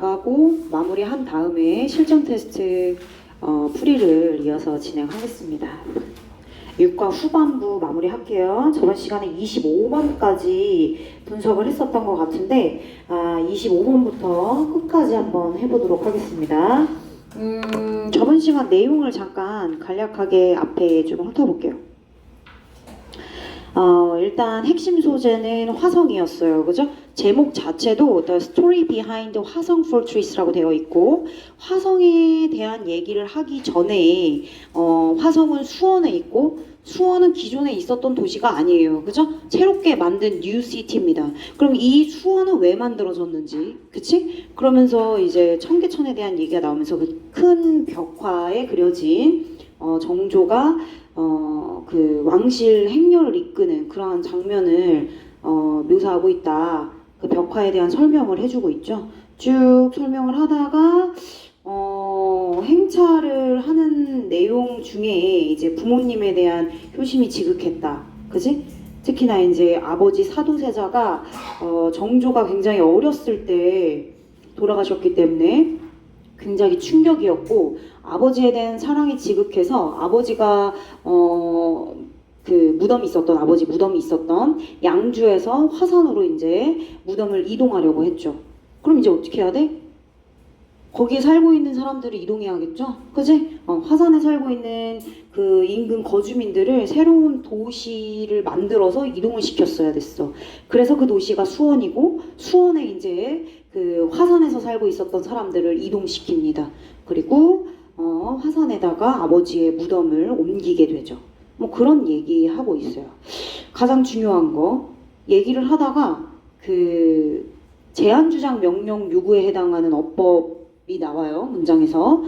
나가고 마무리한 다음에 실전 테스트 풀이를 이어서 진행하겠습니다. 6과 후반부 마무리할게요. 저번 시간에 25번까지 분석을 했었던 것 같은데 25번부터 끝까지 한번 해보도록 하겠습니다. 저번 시간 내용을 잠깐 간략하게 앞에 좀 훑어볼게요. 일단 핵심 소재는 화성이었어요. 그죠? 제목 자체도 The Story Behind 화성 Fortress라고 되어 있고, 화성에 대한 얘기를 하기 전에 화성은 수원에 있고, 수원은 기존에 있었던 도시가 아니에요. 그죠? 새롭게 만든 뉴시티입니다. 그럼 이 수원은 왜 만들어졌는지, 그치? 그러면서 이제 청계천에 대한 얘기가 나오면서 그 큰 벽화에 그려진 정조가 그 왕실 행렬을 이끄는 그러한 장면을 묘사하고 있다. 그 벽화에 대한 설명을 해주고 있죠. 쭉 설명을 하다가 행차를 하는 내용 중에 이제 부모님에 대한 효심이 지극했다. 그지? 특히나 이제 아버지 사도세자가 정조가 굉장히 어렸을 때 돌아가셨기 때문에 굉장히 충격이었고, 아버지에 대한 사랑이 지극해서 아버지가 그 무덤이 있었던, 아버지 무덤이 있었던 양주에서 화산으로 이제 무덤을 이동하려고 했죠. 그럼 이제 어떻게 해야 돼? 거기에 살고 있는 사람들을 이동해야겠죠? 그지? 화산에 살고 있는 그 인근 거주민들을 새로운 도시를 만들어서 이동을 시켰어야 됐어. 그래서 그 도시가 수원이고, 수원에 이제 그 화산에서 살고 있었던 사람들을 이동시킵니다. 그리고 화산에다가 아버지의 무덤을 옮기게 되죠. 뭐 그런 얘기하고 있어요. 가장 중요한 거 얘기를 하다가 그 제한주장 명령 요구에 해당하는 어법이 나와요. 문장에서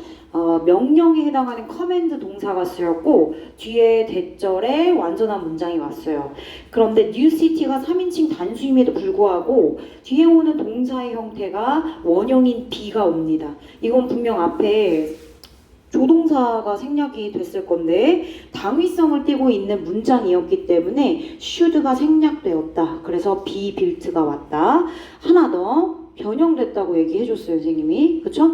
명령에 해당하는 커맨드 동사가 쓰였고, 뒤에 대절에 완전한 문장이 왔어요. 그런데 뉴시티가 3인칭 단수임에도 불구하고 뒤에 오는 동사의 형태가 원형인 be가 옵니다. 이건 분명 앞에 조동사가 생략이 됐을 건데 당위성을 띠고 있는 문장이었기 때문에 should가 생략되었다. 그래서 be built가 왔다. 하나 더 변형됐다고 얘기해줬어요, 선생님이. 그쵸?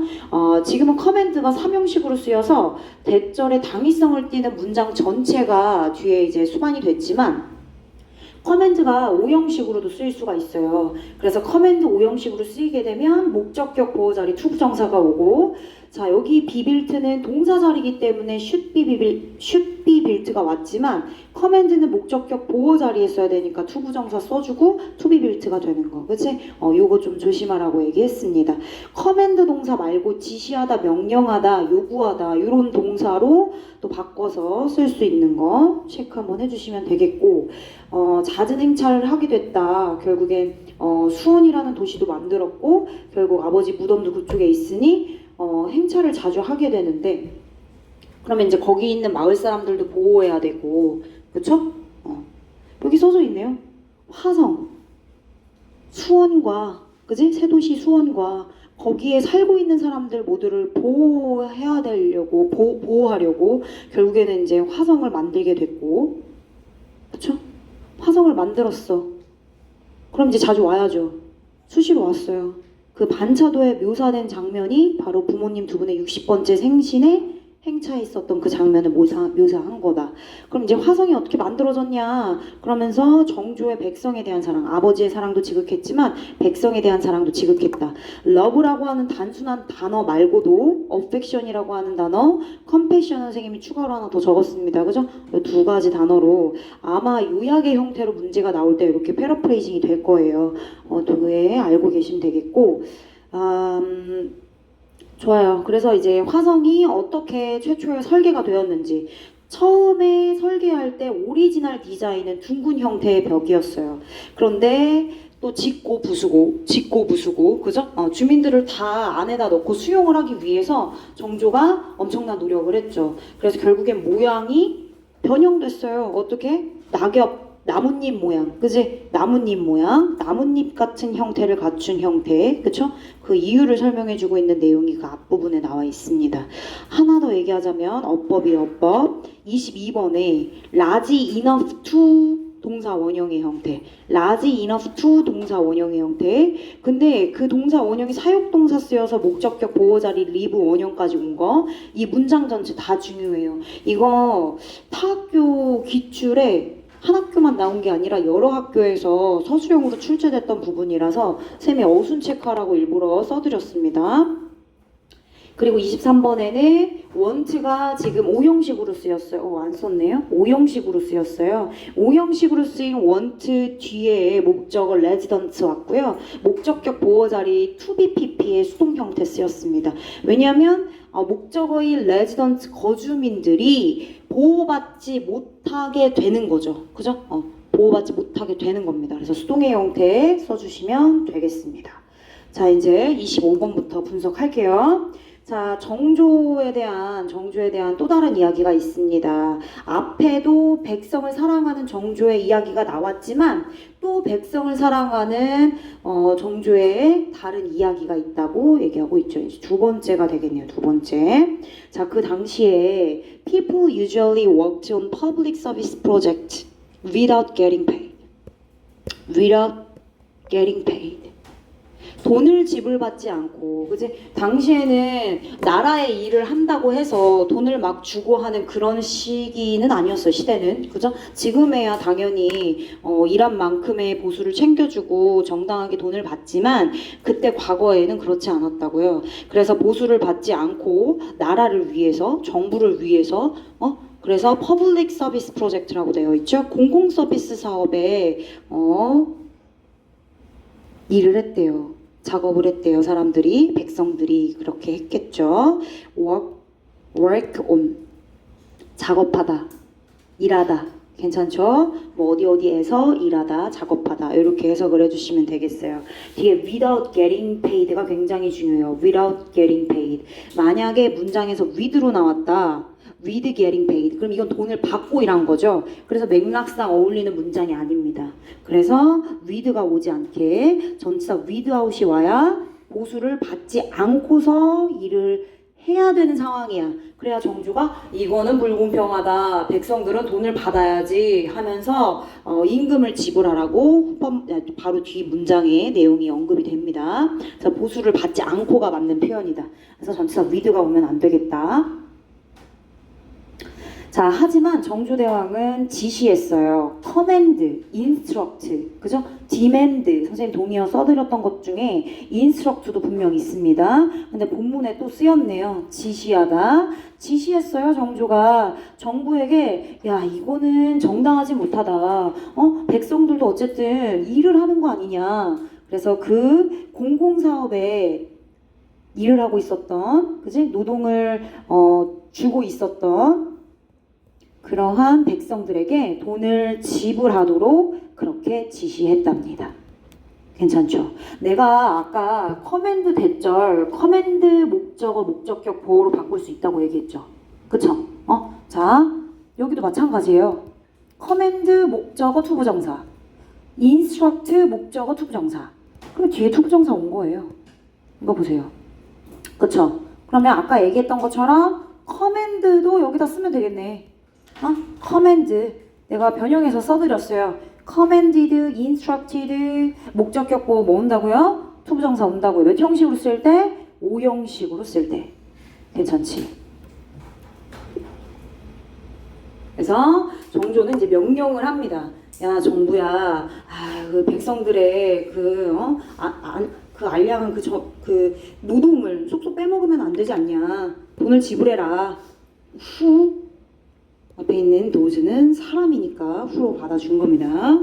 지금은 커맨드가 3형식으로 쓰여서 대절에 당위성을 띠는 문장 전체가 뒤에 이제 수반이 됐지만, 커맨드가 5형식으로도 쓰일 수가 있어요. 그래서 커맨드 5형식으로 쓰이게 되면 목적격 보호 자리 투부정사가 오고, 자 여기 be built는 동사 자리이기 때문에 should be built가 왔지만, 커맨드는 목적격 보호 자리에 써야 되니까 투부정사 써주고 to be built가 되는 거. 그치? 요거 좀 조심하라고 얘기했습니다. 커맨드 동사 말고 지시하다, 명령하다, 요구하다 이런 동사로 또 바꿔서 쓸 수 있는 거 체크 한번 해주시면 되겠고, 잦은 행차를 하게 됐다. 결국엔 수원이라는 도시도 만들었고, 결국 아버지 무덤도 그쪽에 있으니 행차를 자주 하게 되는데, 그러면 이제 거기 있는 마을 사람들도 보호해야 되고, 그쵸? 여기 써져 있네요. 화성, 수원과, 그지? 새도시 수원과 거기에 살고 있는 사람들 모두를 보호해야 되려고, 보호하려고 결국에는 이제 화성을 만들게 됐고, 그쵸? 화성을 만들었어. 그럼 이제 자주 와야죠. 수시로 왔어요. 그 반차도에 묘사된 장면이 바로 부모님 두 분의 60번째 생신에 행차에 있었던 그 장면을 묘사한 거다. 그럼 이제 화성이 어떻게 만들어졌냐? 그러면서 정조의 백성에 대한 사랑, 아버지의 사랑도 지극했지만 백성에 대한 사랑도 지극했다. love라고 하는 단순한 단어 말고도 affection이라고 하는 단어, compassion 선생님이 추가로 하나 더 적었습니다. 그죠? 이 두 가지 단어로 아마 요약의 형태로 문제가 나올 때 이렇게 패러프레이징이 될 거예요. 두개 알고 계시면 되겠고, 좋아요. 그래서 이제 화성이 어떻게 최초에 설계가 되었는지, 처음에 설계할 때 오리지널 디자인은 둥근 형태의 벽이었어요. 그런데 또 짓고 부수고, 그죠? 주민들을 다 안에다 넣고 수용을 하기 위해서 정조가 엄청난 노력을 했죠. 그래서 결국엔 모양이 변형됐어요. 어떻게? 나뭇잎 모양, 그지? 나뭇잎 모양, 나뭇잎 같은 형태를 갖춘 형태, 그쵸? 그 이유를 설명해주고 있는 내용이 그 앞부분에 나와 있습니다. 하나 더 얘기하자면 어법 22번에 large enough to 동사 원형의 형태, large enough to 동사 원형의 형태. 근데 그 동사 원형이 사역동사 쓰여서 목적격 보호자리 live 원형까지 온 거, 이 문장 전체 다 중요해요. 이거 타학교 기출에 한 학교만 나온 게 아니라 여러 학교에서 서술형으로 출제됐던 부분이라서 쌤이 어순 체크하라고 일부러 써드렸습니다. 그리고 23번에는 want가 지금 오형식으로 쓰였어요. 안 썼네요. 오형식으로 쓰였어요. 오형식으로 쓰인 want 뒤에 목적어 resident 왔고요. 목적격 보호자리 to be pp의 수동 형태 쓰였습니다. 왜냐하면 목적어인 resident 거주민들이 보호받지 못하게 되는 거죠. 그죠? 보호받지 못하게 되는 겁니다. 그래서 수동의 형태 써주시면 되겠습니다. 자, 이제 25번부터 분석할게요. 자, 정조에 대한 또 다른 이야기가 있습니다. 앞에도 백성을 사랑하는 정조의 이야기가 나왔지만 또 백성을 사랑하는 정조의 다른 이야기가 있다고 얘기하고 있죠. 이제 두 번째가 되겠네요. 두 번째. 자, 그 당시에 people usually worked on public service projects without getting paid. without getting paid. 돈을 지불받지 않고, 그지? 당시에는 나라의 일을 한다고 해서 돈을 막 주고 하는 그런 시기는 아니었어요, 시대는. 그죠? 지금에야 당연히 일한 만큼의 보수를 챙겨주고 정당하게 돈을 받지만 그때 과거에는 그렇지 않았다고요. 그래서 보수를 받지 않고 나라를 위해서, 정부를 위해서 그래서 퍼블릭 서비스 프로젝트라고 되어 있죠. 공공 서비스 사업에 일을 했대요. 작업을 했대요. 사람들이, 백성들이 그렇게 했겠죠. work on, 작업하다, 일하다. 괜찮죠? 뭐 어디에서 일하다, 작업하다 이렇게 해석을 해주시면 되겠어요. 뒤에 without getting paid가 굉장히 중요해요. without getting paid. 만약에 문장에서 with로 나왔다. with getting paid. 그럼 이건 돈을 받고 일한 거죠. 그래서 맥락상 어울리는 문장이 아닙니다. 그래서 with가 오지 않게 전치사 without이 와야 보수를 받지 않고서 일을 해야 되는 상황이야. 그래야 정조가 이거는 불공평하다. 백성들은 돈을 받아야지 하면서 임금을 지불하라고 바로 뒤 문장에 내용이 언급이 됩니다. 그래서 보수를 받지 않고가 맞는 표현이다. 그래서 전치사 with가 오면 안 되겠다. 자, 하지만 정조대왕은 지시했어요. command, instruct, 그죠? demand, 선생님 동의어 써드렸던 것 중에 instruct도 분명 있습니다. 근데 본문에 또 쓰였네요. 지시하다. 지시했어요, 정조가. 정부에게, 야, 이거는 정당하지 못하다. 백성들도 어쨌든 일을 하는 거 아니냐. 그래서 그 공공사업에 일을 하고 있었던, 그지? 노동을 주고 있었던 그러한 백성들에게 돈을 지불하도록 그렇게 지시했답니다. 괜찮죠? 내가 아까 커맨드 대절, 커맨드 목적어, 목적격 보호로 바꿀 수 있다고 얘기했죠. 그쵸? 자, 여기도 마찬가지예요. 커맨드 목적어 투부정사, 인스트럭트 목적어 투부정사. 그럼 뒤에 투부정사 온 거예요. 이거 보세요. 그쵸? 그러면 아까 얘기했던 것처럼 커맨드도 여기다 쓰면 되겠네. command 내가 변형해서 써드렸어요. commanded, instructed 목적격 보호 뭐 온다고요? 투부정사 온다고요. 몇 형식으로 쓸 때? 5형식으로 쓸 때. 괜찮지? 그래서 정조는 이제 명령을 합니다. 야, 정부야, 그 백성들의 그 알량한 그 노동을 속속 빼먹으면 안 되지 않냐. 돈을 지불해라. 후 앞에 있는 도즈는 사람이니까 후로 받아준 겁니다.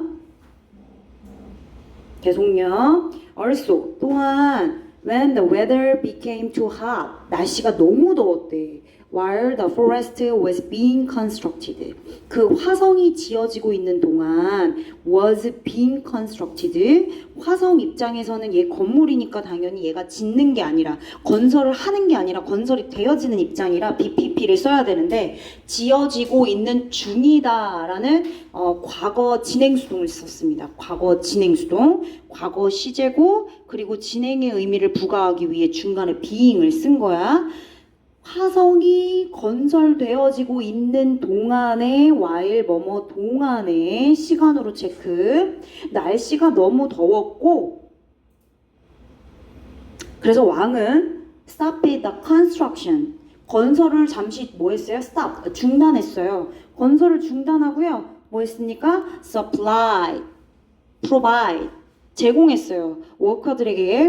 계속요. Also 또한 when the weather became too hot 날씨가 너무 더웠대. While the forest was being constructed 그 화성이 지어지고 있는 동안 was being constructed 화성 입장에서는 얘 건물이니까 당연히 얘가 짓는 게 아니라 건설을 하는 게 아니라 건설이 되어지는 입장이라 BPP를 써야 되는데 지어지고 있는 중이다라는 과거 진행수동을 썼습니다. 과거 진행수동, 과거 시제고 그리고 진행의 의미를 부과하기 위해 중간에 being을 쓴 거야. 화성이 건설되어지고 있는 동안에 while 뭐뭐 동안에 시간으로 체크. 날씨가 너무 더웠고 그래서 왕은 stopped the construction. 건설을 잠시 뭐 했어요? stop. 중단했어요. 건설을 중단하고요. 뭐 했습니까? supply. provide. 제공했어요. workers들에게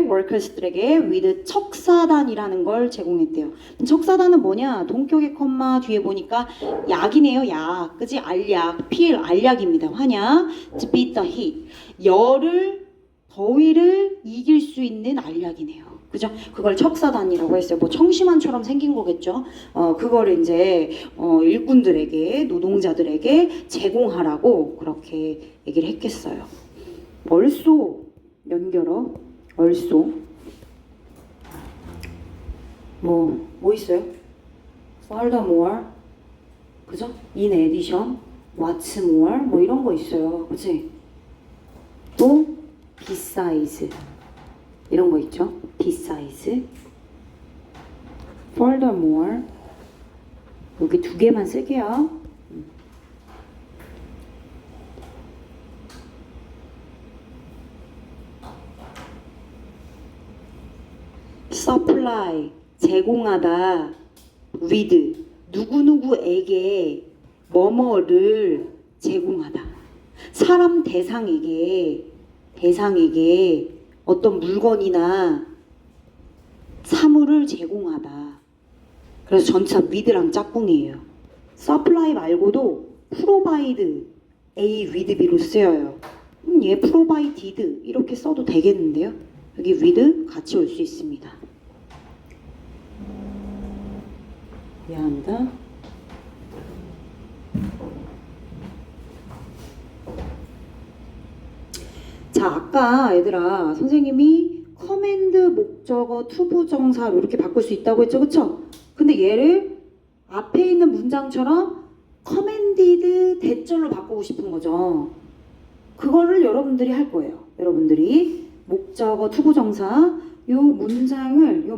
with 척사단이라는 걸 제공했대요. 척사단은 뭐냐? 동격의 컴마 뒤에 보니까 약이네요. 약. 그지? 알약. 필 알약입니다. 환약. to beat the heat. 더위를 이길 수 있는 알약이네요. 그죠? 그걸 척사단이라고 했어요. 뭐 청심환처럼 생긴 거겠죠. 그거를 이제 일꾼들에게 노동자들에게 제공하라고 그렇게 얘기를 했겠어요. 얼쏘 연결어 얼쏘 뭐 있어요? furthermore 그죠? in addition what's more 뭐 이런 거 있어요. 그치? 또 besides 이런 거 있죠? besides furthermore 여기 두 개만 쓸게요. supply 제공하다 with 누구누구에게 뭐뭐를 제공하다 사람 대상에게 어떤 물건이나 사물을 제공하다. 그래서 전치사 with랑 짝꿍이에요. supply 말고도 provide A with B로 쓰여요. 얘 provided 이렇게 써도 되겠는데요. 여기 with 같이 올 수 있습니다. 미안합니다. 자, 아까 얘들아 선생님이 커맨드 목적어 투부정사로 이렇게 바꿀 수 있다고 했죠, 그쵸? 근데 얘를 앞에 있는 문장처럼 커맨디드 대절로 바꾸고 싶은 거죠. 그거를 여러분들이 할 거예요. 여러분들이 목적어 투부정사 요 문장을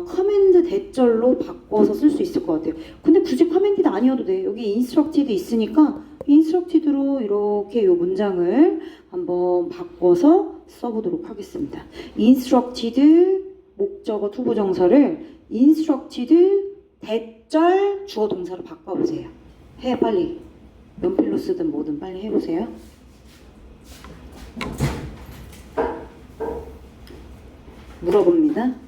커맨드 대절로 바꿔서 쓸 수 있을 것 같아요. 근데 굳이 커맨디드 아니어도 돼. 여기 인스트럭티드 있으니까 인스트럭티드로 이렇게 요 문장을 한번 바꿔서 써보도록 하겠습니다. 인스트럭티드 목적어 투부정사를 인스트럭티드 대절 주어 동사로 바꿔보세요. 해 빨리. 연필로 쓰든 뭐든 빨리 해보세요. 물어봅니다.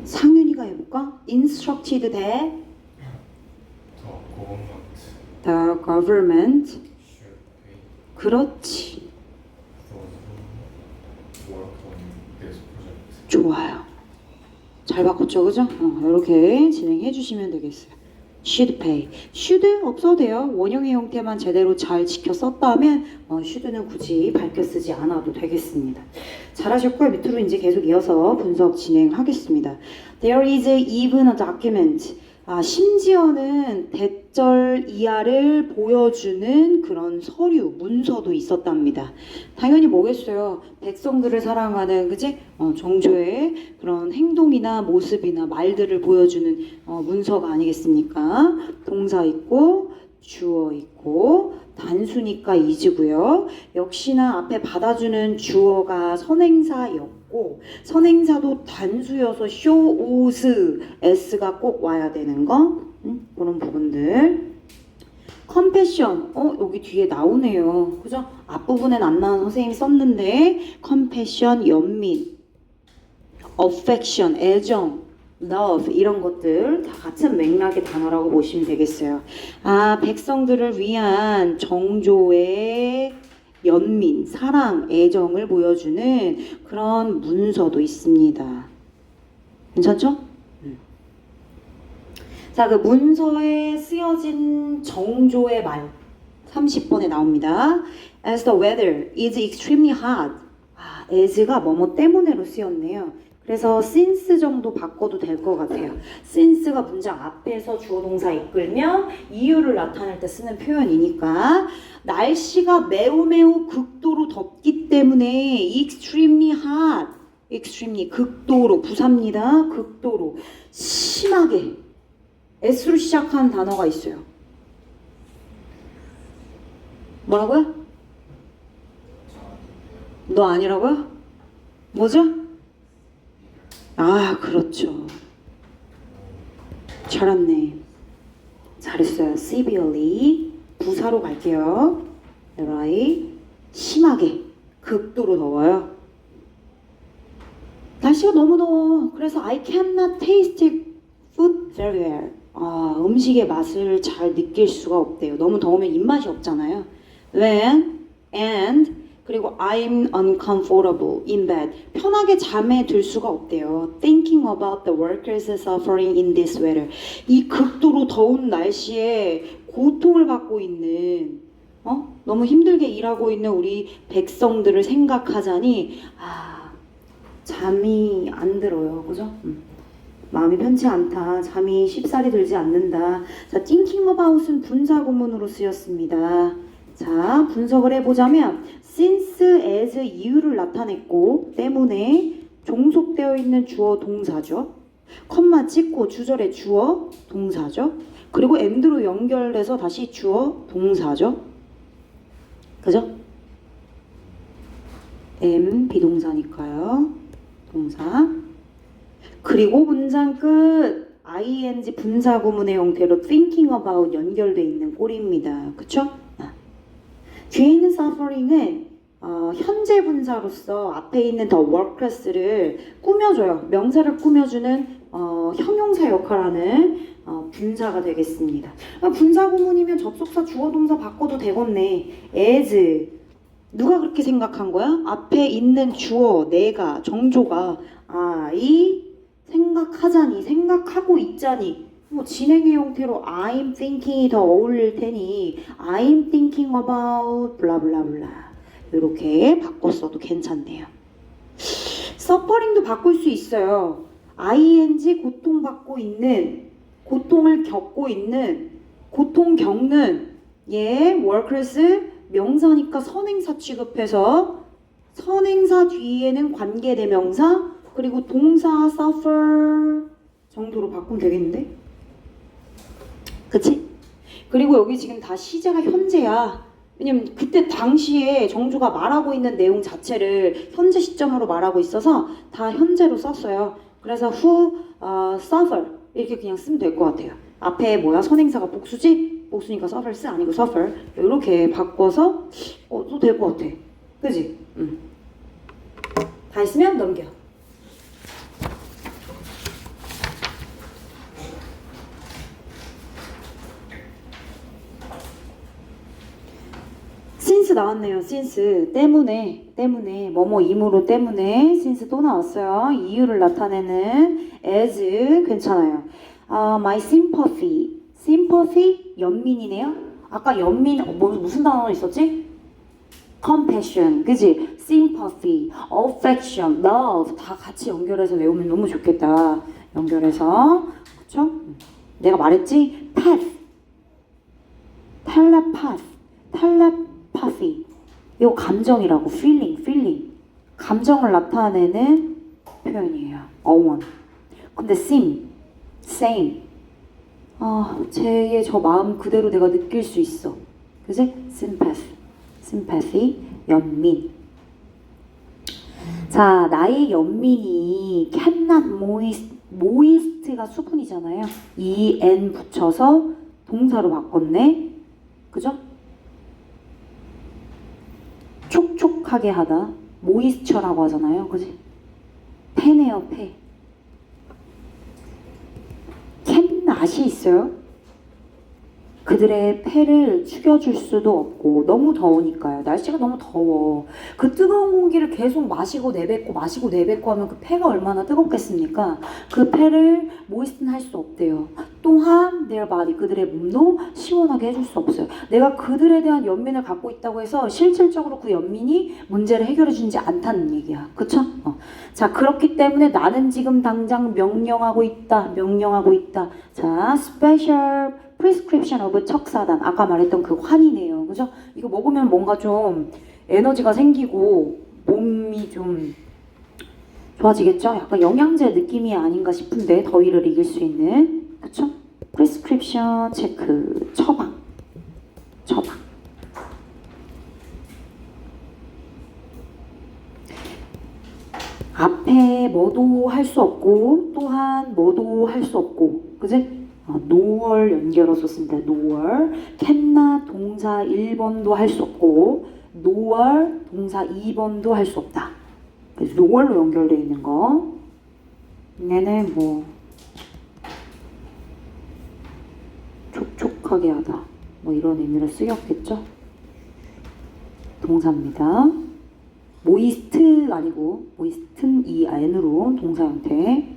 상윤이가 해볼까? Instructed that the government should pay 그렇지. those who work on this project. 좋아요. 잘 바꿨죠, 그죠? 이렇게 진행해 주시면 되겠어요. should pay. should 없어도 돼요. 원형의 형태만 제대로 잘 지켜 썼다면 should는 굳이 밝혀 쓰지 않아도 되겠습니다. 잘하셨고요. 밑으로 이제 계속 이어서 분석 진행하겠습니다. There is even a document. 심지어는 대절 이하를 보여주는 그런 서류, 문서도 있었답니다. 당연히 뭐겠어요? 백성들을 사랑하는, 그지? 정조의 그런 행동이나 모습이나 말들을 보여주는 문서가 아니겠습니까? 동사 있고, 주어 있고, 단수니까 is고요. 역시나 앞에 받아주는 주어가 선행사였고 선행사도 단수여서 shows, s가 꼭 와야 되는 거 그런 부분들. compassion, 여기 뒤에 나오네요. 그죠? 앞부분엔 안 나온 선생님이 썼는데 compassion, 연민, affection, 애정, love 이런 것들 다 같은 맥락의 단어라고 보시면 되겠어요. 아, 백성들을 위한 정조의 연민, 사랑, 애정을 보여주는 그런 문서도 있습니다. 괜찮죠? 자, 그 문서에 쓰여진 정조의 말 30번에 나옵니다. As the weather is extremely hot. 아, as가 뭐뭐 때문에로 쓰였네요. 그래서 since 정도 바꿔도 될 것 같아요. since가 문장 앞에서 주어 동사 이끌며 이유를 나타낼 때 쓰는 표현이니까 날씨가 매우 극도로 덥기 때문에 extremely hot, extremely 극도로 부사입니다. 극도로 심하게 S로 시작하는 단어가 있어요. 뭐라고요? 너 아니라고요? 뭐죠? 아, 그렇죠. 잘했네. 잘했어요. severely 부사로 갈게요. right. 심하게 극도로 더워요. 날씨가 너무 더워. 그래서 I cannot taste food very well. 아, 음식의 맛을 잘 느낄 수가 없대요. 너무 더우면 입맛이 없잖아요. When and 그리고 I'm uncomfortable in bed. 편하게 잠에 들 수가 없대요. Thinking about the workers suffering in this weather. 이 극도로 더운 날씨에 고통을 받고 있는 너무 힘들게 일하고 있는 우리 백성들을 생각하자니 잠이 안 들어요. 그죠? 마음이 편치 않다. 잠이 쉽사리 들지 않는다. 자, thinking about은 분사구문으로 쓰였습니다. 자, 분석을 해보자면 since, as 이유를 나타냈고 때문에 종속되어 있는 주어 동사죠. 컴마 찍고 주절에 주어 동사죠. 그리고 and로 연결돼서 다시 주어 동사죠. 그죠? am 비동사니까요. 동사. 그리고 문장 끝 ing 분사구문의 형태로 thinking about 연결돼 있는 꼴입니다. 그쵸? 뒤에 있는 suffering은 현재 분사로서 앞에 있는 the workers를 꾸며줘요. 명사를 꾸며주는 형용사 역할하는 분사가 되겠습니다. 분사구문이면 접속사 주어동사 바꿔도 되겠네. as 누가 그렇게 생각한 거야? 앞에 있는 주어 내가 정조가 I 생각하자니 생각하고 있자니 뭐 진행의 형태로 I'm thinking이 더 어울릴 테니 I'm thinking about 블라블라블라 이렇게 바꿨어도 괜찮네요. suffering도 바꿀 수 있어요. ing 고통받고 있는 고통을 겪고 있는 고통 겪는 workers 명사니까 선행사 취급해서 선행사 뒤에는 관계대명사 그리고 동사 suffer 정도로 바꾸면 되겠는데? 그치? 그리고 여기 지금 다 시제가 현재야. 왜냐면 그때 당시에 정조가 말하고 있는 내용 자체를 현재 시점으로 말하고 있어서 다 현재로 썼어요. 그래서 who suffer 이렇게 그냥 쓰면 될 것 같아요. 앞에 뭐야? 선행사가 복수지? 복수니까 suffers 아니고 suffer 이렇게 바꿔서 또 될 것 같아. 그지? 다 있으면 넘겨. since 나왔네요. since 때문에 뭐뭐 이므로 때문에 since 또 나왔어요. 이유를 나타내는 as 괜찮아요. my sympathy 연민이네요. 아까 연민 무슨 단어 있었지? compassion 그지? sympathy, affection, love 다 같이 연결해서 외우면 너무 좋겠다. 연결해서 그쵸? 내가 말했지? telepathy 이거 감정이라고 feeling 감정을 나타내는 표현이에요. 어원. 근데 same 쟤의 저 마음 그대로 내가 느낄 수 있어. 그지? sympathy 연민. 자, 나의 연민이 cannot moist가 수분이잖아요. en 붙여서 동사로 바꿨네. 그죠? 촉촉하게 하다 모이스처라고 하잖아요. 그지? 패네요. 패. 맛이 있어요. 그들의 폐를 축여줄 수도 없고 너무 더우니까요. 날씨가 너무 더워. 그 뜨거운 공기를 계속 마시고 내뱉고 하면 그 폐가 얼마나 뜨겁겠습니까? 그 폐를 모이스ትን 할 수 없대요. 또한 their body, 그들의 몸도 시원하게 해줄 수 없어요. 내가 그들에 대한 연민을 갖고 있다고 해서 실질적으로 그 연민이 문제를 해결해 주지 않다는 얘기야. 그쵸? 자, 그렇기 때문에 나는 지금 당장 명령하고 있다. 자, special prescription of 척사단. 아까 말했던 그 환이네요. 그죠? 이거 먹으면 뭔가 좀 에너지가 생기고 몸이 좀 좋아지겠죠? 약간 영양제 느낌이 아닌가 싶은데 더위를 이길 수 있는. 그쵸? prescription 체크. 처방. 앞에 뭐도 할 수 없고 또한 뭐도 할 수 없고. 그지? nor 연결어서 쓴다. nor cannot 동사 1번도 할 수 없고 nor 동사 2번도 할 수 없다. 그래서 nor로 연결되어 있는 거 얘는 뭐 촉촉하게 하다 뭐 이런 의미로 쓰였겠죠. 동사입니다. 모이스트 아니고 모이스튼 EN으로 동사 형태.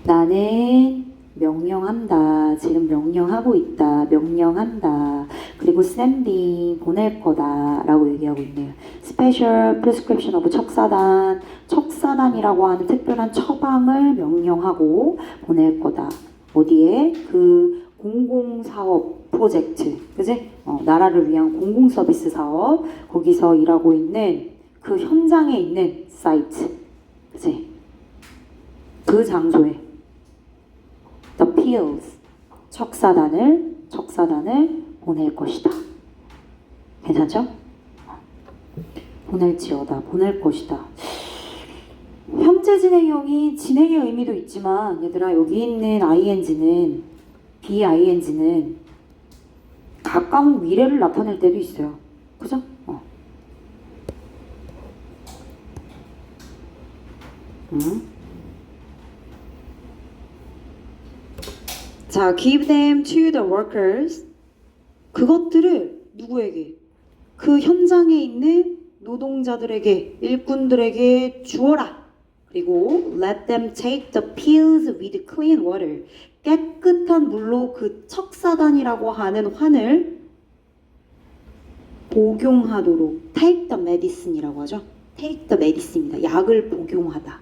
나는 명령한다. 지금 명령하고 있다. 명령한다. 그리고 sending 보낼 거다 라고 얘기하고 있네요. Special prescription of 척사단. 척사단이라고 하는 특별한 처방을 명령하고 보낼 거다. 어디에? 그 공공사업 프로젝트. 그지? 나라를 위한 공공서비스 사업. 거기서 일하고 있는 그 현장에 있는 사이트. 그지? 그 장소에 the pills 척사단을 보낼 것이다. 괜찮죠? 보낼지어다. 보낼 것이다. 현재 진행형이 진행의 의미도 있지만 얘들아 여기 있는 ing는 bing는 가까운 미래를 나타낼 때도 있어요. 그죠? 자, give them to the workers. 그것들을 누구에게? 그 현장에 있는 노동자들에게, 일꾼들에게 주어라. 그리고 let them take the pills with clean water. 깨끗한 물로 그 척사단이라고 하는 환을 복용하도록. take the medicine이라고 하죠. take the medicine입니다. 약을 복용하다.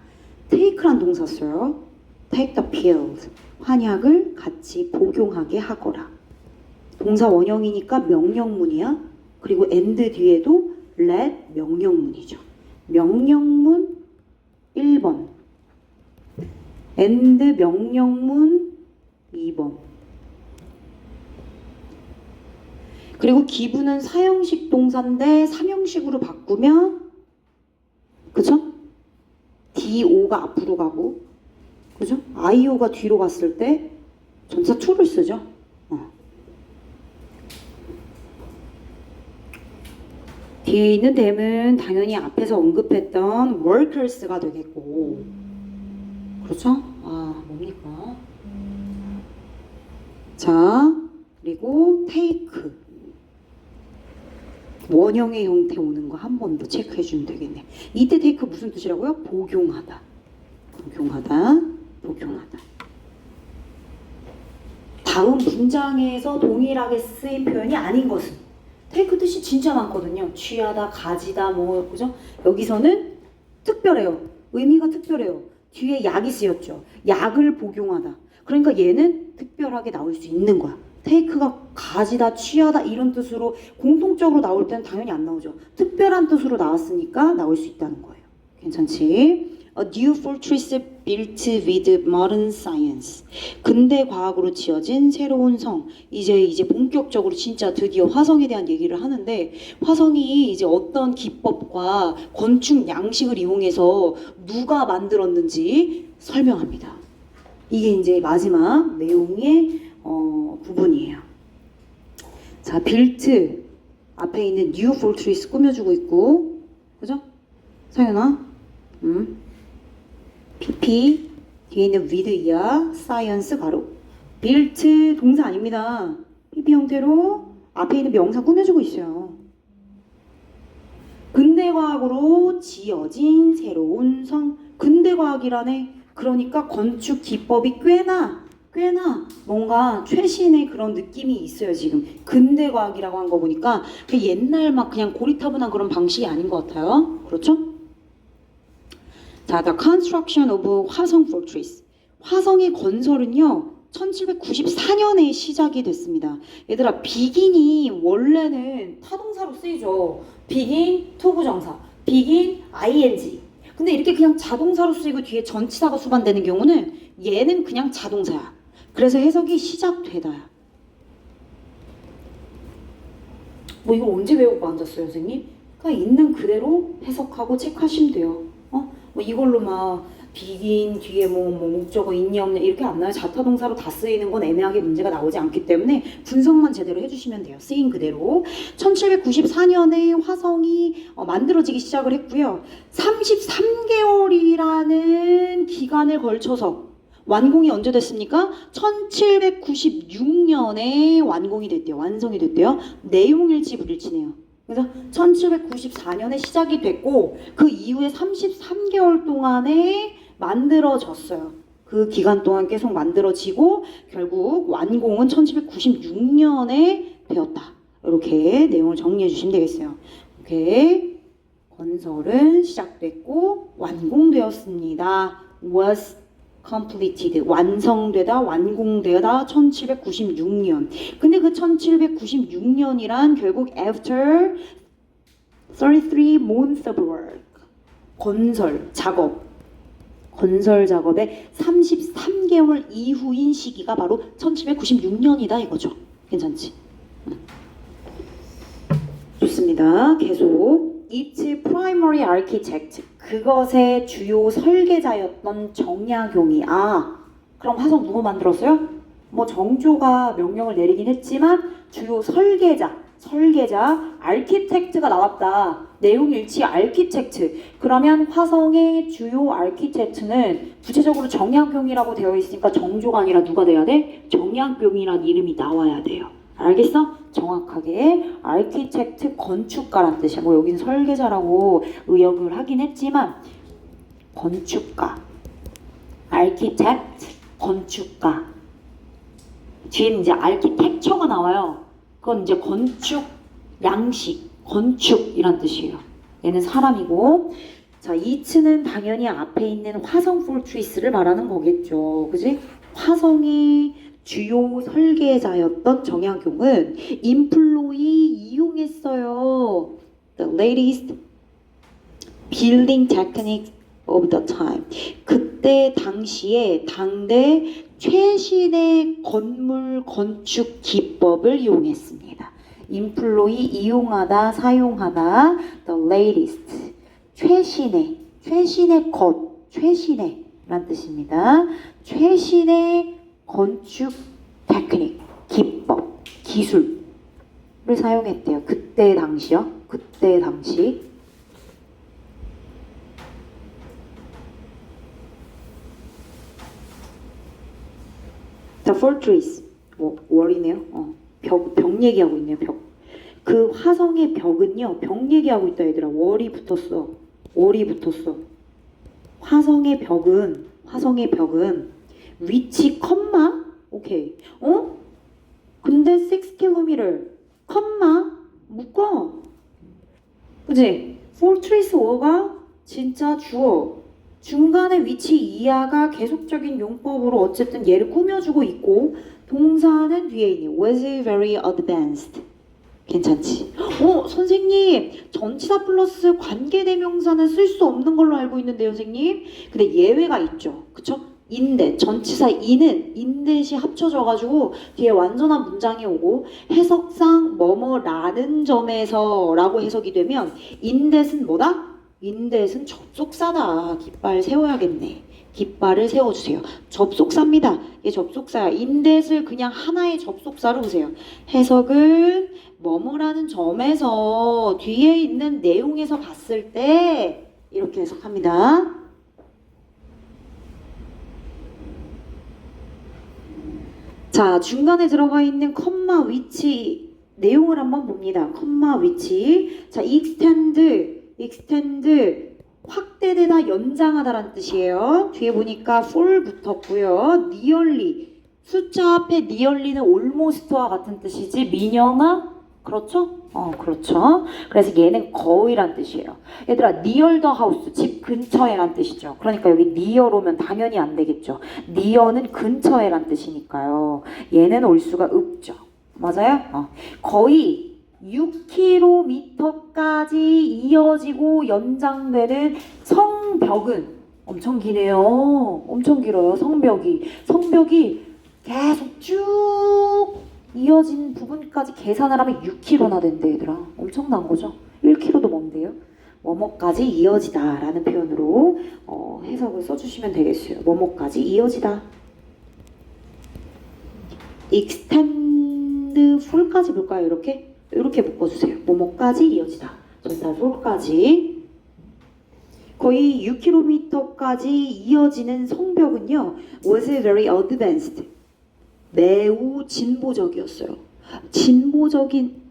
take란 동사 써요. take the pills. 환약을 같이 복용하게 하거라. 동사 원형이니까 명령문이야. 그리고 and 뒤에도 let 명령문이죠. 명령문 1번. and 명령문 2번. 그리고 기부는 사형식 동사인데 3형식으로 바꾸면 그쵸? DO가 앞으로 가고 그죠? IO가 뒤로 갔을 때 전사 to를 쓰죠. 뒤에 있는 them은 당연히 앞에서 언급했던 workers가 되겠고 그렇죠? 뭡니까? 자, 그리고 take 원형의 형태 오는 거 한 번 더 체크해 주면 되겠네. 이때 take 무슨 뜻이라고요? 복용하다. 다음 문장에서 동일하게 쓰인 표현이 아닌 것은 take 뜻이 진짜 많거든요. 취하다, 가지다, 그죠? 여기서는 특별해요. 의미가 특별해요. 뒤에 약이 쓰였죠. 약을 복용하다. 그러니까 얘는 특별하게 나올 수 있는 거야. take가 가지다, 취하다 이런 뜻으로 공통적으로 나올 때는 당연히 안 나오죠. 특별한 뜻으로 나왔으니까 나올 수 있다는 거예요. 괜찮지? A new fortress built with modern science. 근대 과학으로 지어진 새로운 성. 이제 본격적으로 진짜 드디어 화성에 대한 얘기를 하는데 화성이 이제 어떤 기법과 건축 양식을 이용해서 누가 만들었는지 설명합니다. 이게 이제 마지막 내용의 부분이에요. 자, built 앞에 있는 new fortress 꾸며주고 있고, 그죠? 서연아, PP 뒤에 있는 with야 science 가로 built 동사 아닙니다. PP 형태로 앞에 있는 명사 꾸며주고 있어요. 근대과학으로 지어진 새로운 성. 근대과학이라네. 그러니까 건축 기법이 꽤나 뭔가 최신의 그런 느낌이 있어요. 지금 근대과학이라고 한 거 보니까 옛날 막 그냥 고리타분한 그런 방식이 아닌 것 같아요. 그렇죠? 자, the construction of 화성 fortress. 화성의 건설은요 1794년에 시작이 됐습니다. 얘들아, 비긴이 원래는 타동사로 쓰이죠. 비긴 투부정사, 비긴 ing. 근데 이렇게 그냥 자동사로 쓰이고 뒤에 전치사가 수반되는 경우는 얘는 그냥 자동사야. 그래서 해석이 시작되다야. 뭐 이거 언제 외우고 앉았어요, 선생님? 그냥 있는 그대로 해석하고 체크하시면 돼요. 뭐 이걸로 막 비긴 뒤에 뭐 목적어 있냐 없냐 이렇게 안 나요. 자타동사로 다 쓰이는 건 애매하게 문제가 나오지 않기 때문에 분석만 제대로 해주시면 돼요. 쓰인 그대로. 1794년에 화성이 만들어지기 시작을 했고요. 33개월이라는 기간을 걸쳐서 완공이 언제 됐습니까? 1796년에 완공이 됐대요. 완성이 됐대요. 내용일치 불일치네요. 그래서 1794년에 시작이 됐고 그 이후에 33개월 동안에 만들어졌어요. 그 기간 동안 계속 만들어지고 결국 완공은 1796년에 되었다. 이렇게 내용을 정리해 주시면 되겠어요. 이렇게 건설은 시작됐고 완공되었습니다. was completed, 완성되다, 완공되다 1796년. 근데 그 1796년이란 결국 after 33 months of work, 건설 작업의 33개월 이후인 시기가 바로 1796년이다 이거죠. 괜찮지? 좋습니다. 계속. Its primary architect, 그것의 주요 설계자였던 정약용이. 그럼 화성 누구 만들었어요? 뭐 정조가 명령을 내리긴 했지만 주요 설계자 architect가 나왔다. 내용일치 architect. 그러면 화성의 주요 architect는 구체적으로 정약용이라고 되어 있으니까 정조가 아니라 누가 돼야 돼? 정약용이란 이름이 나와야 돼요. 알겠어? 정확하게 아키텍트 건축가란 뜻이야. 뭐 여긴 설계자라고 의역을 하긴 했지만 건축가, 아키텍트, 건축가. 뒤에는 이제 아키텍처가 나와요. 그건 이제 건축, 양식, 건축이란 뜻이에요. 얘는 사람이고, 자, 이츠는 당연히 앞에 있는 화성 폴트리스를 말하는 거겠죠. 그지? 화성이 주요 설계자였던 정약용은 인플로이 이용했어요. The latest building techniques of the time. 그때 당시에 당대 최신의 건물 건축 기법을 이용했습니다. 인플로이 이용하다, 사용하다. The latest 최신의 란 뜻입니다. 최신의 건축 테크닉, 기법, 기술을 사용했대요. 그때 당시요. 그때 당시. The fortress. 월이네요. 벽 얘기하고 있네요. 벽. 그 화성의 벽은요. 벽 얘기하고 있다 얘들아. 월이 붙었어. 화성의 벽은 위치 컴마? 오케이. 근데 6km 컴마 묶어. 그치? fortress 워가 진짜 주어. 중간에 위치 이하가 계속적인 용법으로 어쨌든 얘를 꾸며주고 있고 동사는 뒤에 있니. was very advanced. 괜찮지? 선생님 전치사 플러스 관계대명사는 쓸 수 없는 걸로 알고 있는데요, 선생님. 근데 예외가 있죠. 그쵸? 인댓, 전치사 인은 인댓이 합쳐져가지고 뒤에 완전한 문장이 오고 해석상 뭐뭐라는 점에서 라고 해석이 되면 인댓은 뭐다? 인댓은 접속사다. 깃발 세워야겠네. 깃발을 세워주세요. 접속사입니다. 얘 접속사야. 인댓을 그냥 하나의 접속사로 보세요. 해석은 뭐뭐라는 점에서 뒤에 있는 내용에서 봤을 때 이렇게 해석합니다. 자, 중간에 들어가 있는 컴마 위치 내용을 한번 봅니다. 컴마 위치. 자, extend 확대되다, 연장하다라는 뜻이에요. 뒤에 보니까 for 붙었고요. nearly 숫자 앞에 nearly는 almost와 같은 뜻이지 민영아? 그렇죠? 그렇죠. 그래서 얘는 거의란 뜻이에요. 얘들아, near the house, 집 근처에란 뜻이죠. 그러니까 여기 near 오면 당연히 안 되겠죠. near는 근처에란 뜻이니까요. 얘는 올 수가 없죠. 맞아요? 거의 6km까지 이어지고 연장되는 성벽은 엄청 기네요. 엄청 길어요. 성벽이 계속 쭉 이어진 부분까지 계산을 하면 6km나 된대, 얘들아. 엄청난 거죠? 1km도 먼데요. 뭐뭐까지 이어지다 라는 표현으로 해석을 써주시면 되겠어요. 뭐뭐까지 이어지다. extend full까지 볼까요? 이렇게 묶어주세요. 뭐뭐까지 이어지다. 전사 full까지. 거의 6km까지 이어지는 성벽은요, was very advanced. 매우 진보적이었어요. 진보적인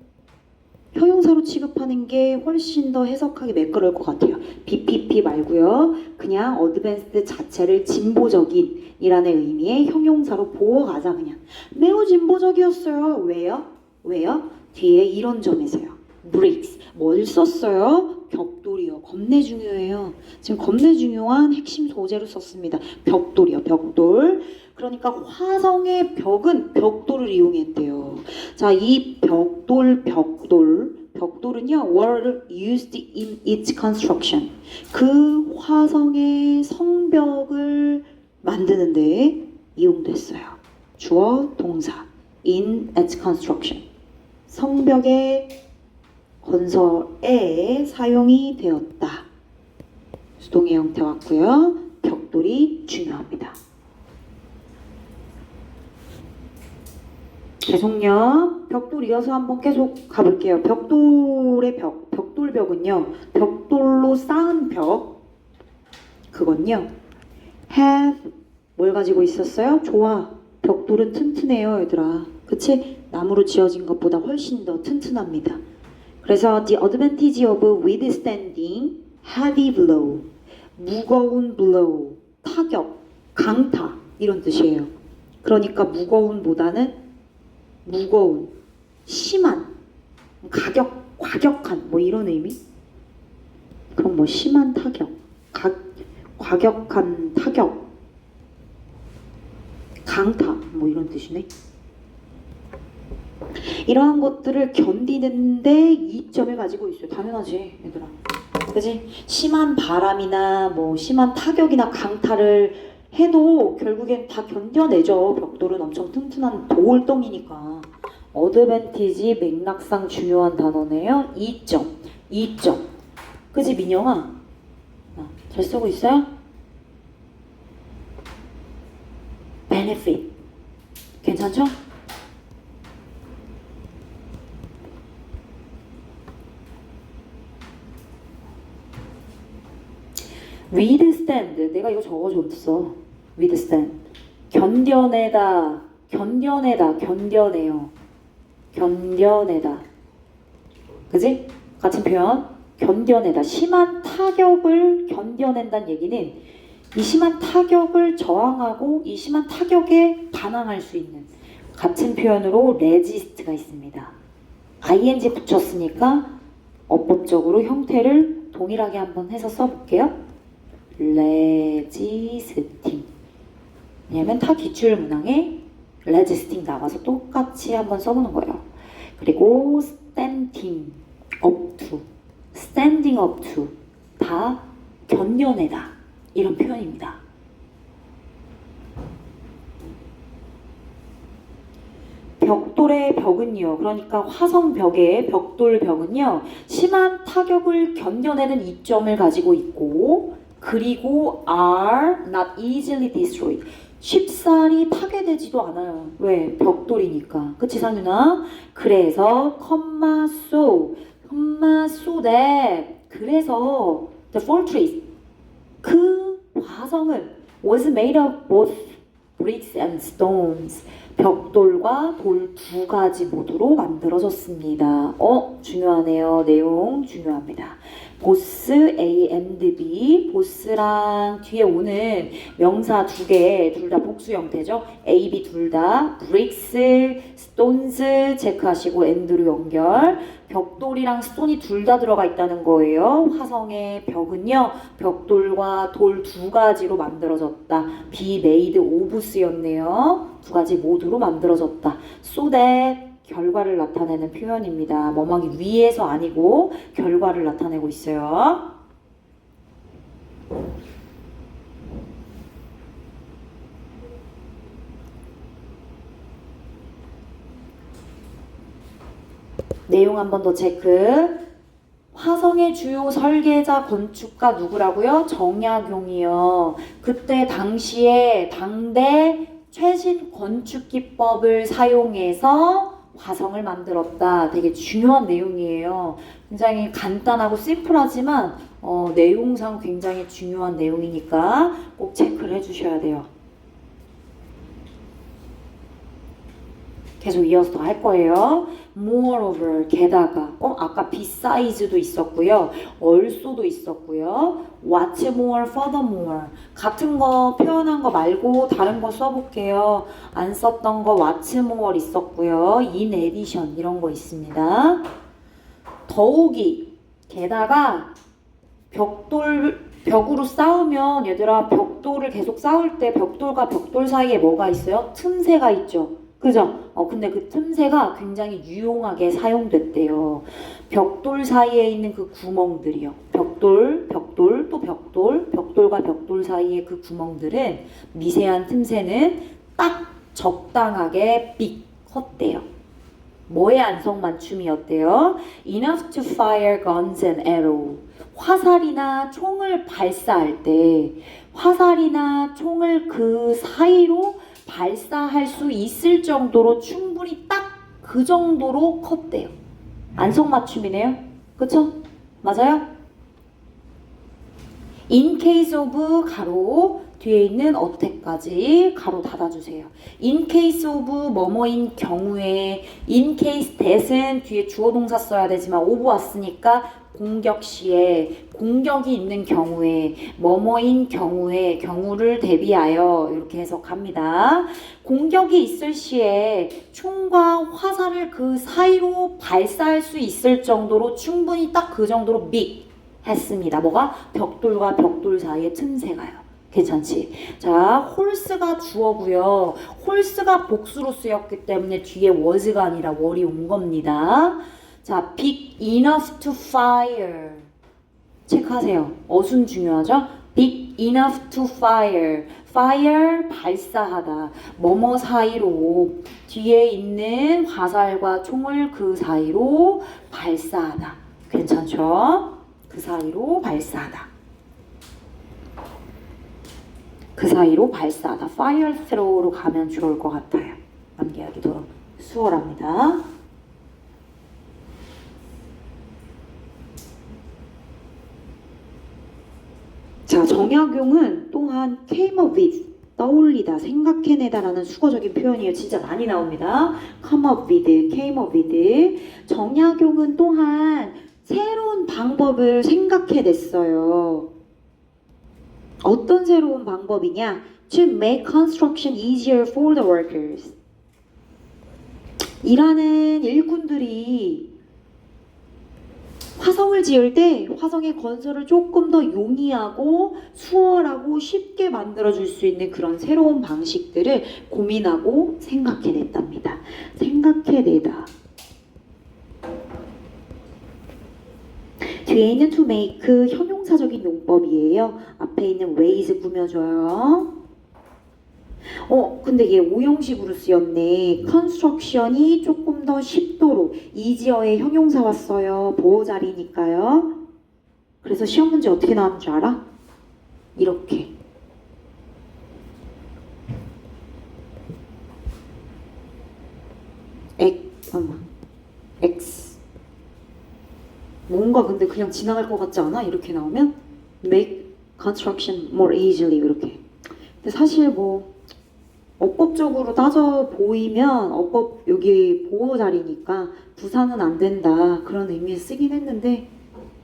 형용사로 취급하는 게 훨씬 더 해석하기 매끄러울 것 같아요. BPP 말고요. 그냥 advanced 자체를 진보적인이라는 의미의 형용사로 보고 가자 그냥. 매우 진보적이었어요. 왜요? 뒤에 이런 점에서요. bricks. 뭘 썼어요? 벽돌이요. 겁내 중요해요. 지금 겁내 중요한 핵심 소재로 썼습니다. 벽돌이요. 벽돌. 그러니까 화성의 벽은 벽돌을 이용했대요. 자, 이 벽돌은요, were used in its construction. 그 화성의 성벽을 만드는데 이용됐어요. 주어, 동사. in its construction. 성벽의 건설에 사용이 되었다. 수동의 형태 왔고요. 벽돌이 중요합니다. 계속요. 벽돌 이어서 한번 계속 가볼게요. 벽돌벽은요. 벽돌로 쌓은 벽. 그건요. have 뭘 가지고 있었어요? 좋아. 벽돌은 튼튼해요, 얘들아. 그치? 나무로 지어진 것보다 훨씬 더 튼튼합니다. 그래서 the advantage of withstanding heavy blow. 무거운 blow. 타격, 강타 이런 뜻이에요. 그러니까 무거운, 심한, 과격한 뭐 이런 의미? 그럼 뭐 심한 타격, 과격한 타격, 강타 뭐 이런 뜻이네. 이러한 것들을 견디는데 이점을 가지고 있어요. 당연하지, 얘들아. 그지? 심한 바람이나 뭐 심한 타격이나 강타를 해도 결국엔 다 견뎌내죠. 벽돌은 엄청 튼튼한 돌덩이니까. 어드밴티지 맥락상 중요한 단어네요. 이점. 그지, 민영아? 잘 쓰고 있어요? benefit. 괜찮죠? withstand. 내가 이거 적어줬어. withstand. 견뎌내요. 견뎌내다. 그지? 같은 표현. 견뎌내다. 심한 타격을 견뎌낸다는 얘기는 이 심한 타격을 저항하고 이 심한 타격에 반항할 수 있는 같은 표현으로 resist가 있습니다. ing 붙였으니까 어법적으로 형태를 동일하게 한번 해서 써볼게요. resisting. 왜냐면 타 기출 문항에 resisting 나가서 똑같이 한번 써보는 거예요. 그리고 standing up to 다 견뎌내다 이런 표현입니다. 벽돌의 벽은요, 그러니까 화성벽의 벽돌벽은요, 심한 타격을 견뎌내는 이점을 가지고 있고, 그리고 are not easily destroyed. 쉽사리 파괴되지도 않아요. 왜? 벽돌이니까. 그치, 상윤아? 그래서 so that 그래서 the fortress 그 화성은 was made of both bricks and stones. 벽돌과 돌 두 가지 모드로 만들어졌습니다. 중요하네요. 내용 중요합니다. 보스 A and B, 보스랑 뒤에 오는 명사 두 개, 둘 다 복수 형태죠. A, B 둘 다 bricks, stones 체크하시고 and로 연결. 벽돌이랑 스톤이 둘 다 들어가 있다는 거예요. 화성의 벽은요, 벽돌과 돌 두 가지로 만들어졌다. be made of였네요. 두 가지 모두로 만들어졌다. so that 결과를 나타내는 표현입니다. 뭐뭐하기 위해서 아니고 결과를 나타내고 있어요. 내용 한 번 더 체크. 화성의 주요 설계자 건축가 누구라고요? 정약용이요. 그때 당시에 당대 최신 건축 기법을 사용해서 화성을 만들었다. 되게 중요한 내용이에요. 굉장히 간단하고 심플하지만 내용상 굉장히 중요한 내용이니까 꼭 체크를 해주셔야 돼요. 계속 이어서 더 할 거예요. Moreover, 게다가 아까 beside도 있었고요. also도 있었고요. What's more, furthermore 같은 거 표현한 거 말고 다른 거 써볼게요. 안 썼던 거 what's more 있었고요. in addition 이런 거 있습니다. 더욱이 게다가 벽으로 싸우면 얘들아 벽돌을 계속 싸울 때 벽돌과 벽돌 사이에 뭐가 있어요? 틈새가 있죠. 그죠? 근데 그 틈새가 굉장히 유용하게 사용됐대요. 벽돌 사이에 있는 그 구멍들이요. 벽돌과 벽돌 사이의 그 구멍들은 미세한 틈새는 딱 적당하게 빅 컸대요. 뭐의 안성맞춤이었대요? Enough to fire guns and arrow. 화살이나 총을 발사할 때 화살이나 총을 그 사이로 발사할 수 있을 정도로 충분히 딱 그 정도로 컸대요. 안성맞춤이네요. 그쵸? 맞아요? In case of 가로 뒤에 있는 어태까지 가로 닫아주세요. In case of 뭐뭐인 경우에 in case that은 뒤에 주어 동사 써야 되지만 of 왔으니까 공격 시에 공격이 있는 경우에 뭐뭐인 경우에 경우를 대비하여 이렇게 해석합니다. 공격이 있을 시에 총과 화살을 그 사이로 발사할 수 있을 정도로 충분히 딱 그 정도로 big 했습니다. 뭐가? 벽돌과 벽돌 사이의 틈새가요. 괜찮지? 자, 홀스가 주어고요. 홀스가 복수로 쓰였기 때문에 뒤에 was가 아니라 were이 온 겁니다. 자, big enough to fire. 체크하세요. 어순 중요하죠? big enough to fire. fire, 발사하다. 뭐뭐 사이로 뒤에 있는 화살과 총을 그 사이로 발사하다. 괜찮죠? 그 사이로 발사하다. 그 사이로 발사하다. fire throw로 가면 좋을 것 같아요. 암기하기 더 수월합니다. 자, 정약용은 또한 came up with, 떠올리다, 생각해내다라는 수거적인 표현이에요. 진짜 많이 나옵니다. come up with, came up with. 정약용은 또한 새로운 방법을 생각해냈어요. 어떤 새로운 방법이냐? To make construction easier for the workers. 일하는 일꾼들이 화성을 지을 때 화성의 건설을 조금 더 용이하고 수월하고 쉽게 만들어줄 수 있는 그런 새로운 방식들을 고민하고 생각해냈답니다. 생각해내다. 뒤에 있는 to make 형용사적인 용법이에요. 앞에 있는 ways 꾸며줘요. 근데 얘 오형식으로 쓰였네. construction이 조금 더 쉽도록 easier의 형용사 왔어요. 보호자리니까요. 그래서 시험 문제 어떻게 나오는 줄 알아? 이렇게. X. 뭔가 근데 그냥 지나갈 것 같지 않아? 이렇게 나오면 make construction more easily 이렇게. 근데 사실 뭐 어법적으로 따져 보이면 어법 여기 보호 자리니까 부사는 안 된다 그런 의미에서 쓰긴 했는데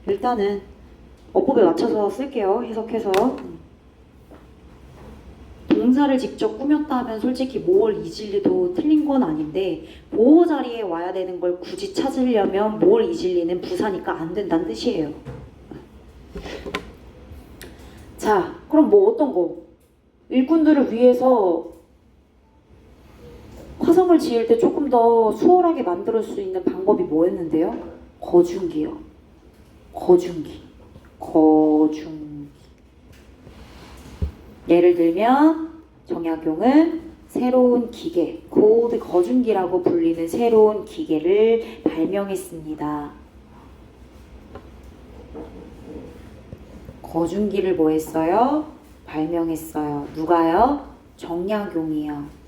일단은 어법에 맞춰서 쓸게요. 해석해서. 동사를 직접 꾸몄다 하면 솔직히 more easily도 틀린 건 아닌데 보호 자리에 와야 되는 걸 굳이 찾으려면 more easily는 부사니까 안 된다는 뜻이에요. 자, 그럼 뭐 어떤 거? 일꾼들을 위해서 화성을 지을 때 조금 더 수월하게 만들 수 있는 방법이 뭐였는데요? 거중기요. 거중기. 예를 들면 정약용은 새로운 기계, 고드 거중기라고 불리는 새로운 기계를 발명했습니다. 거중기를 뭐 했어요? 발명했어요. 누가요? 정약용이요.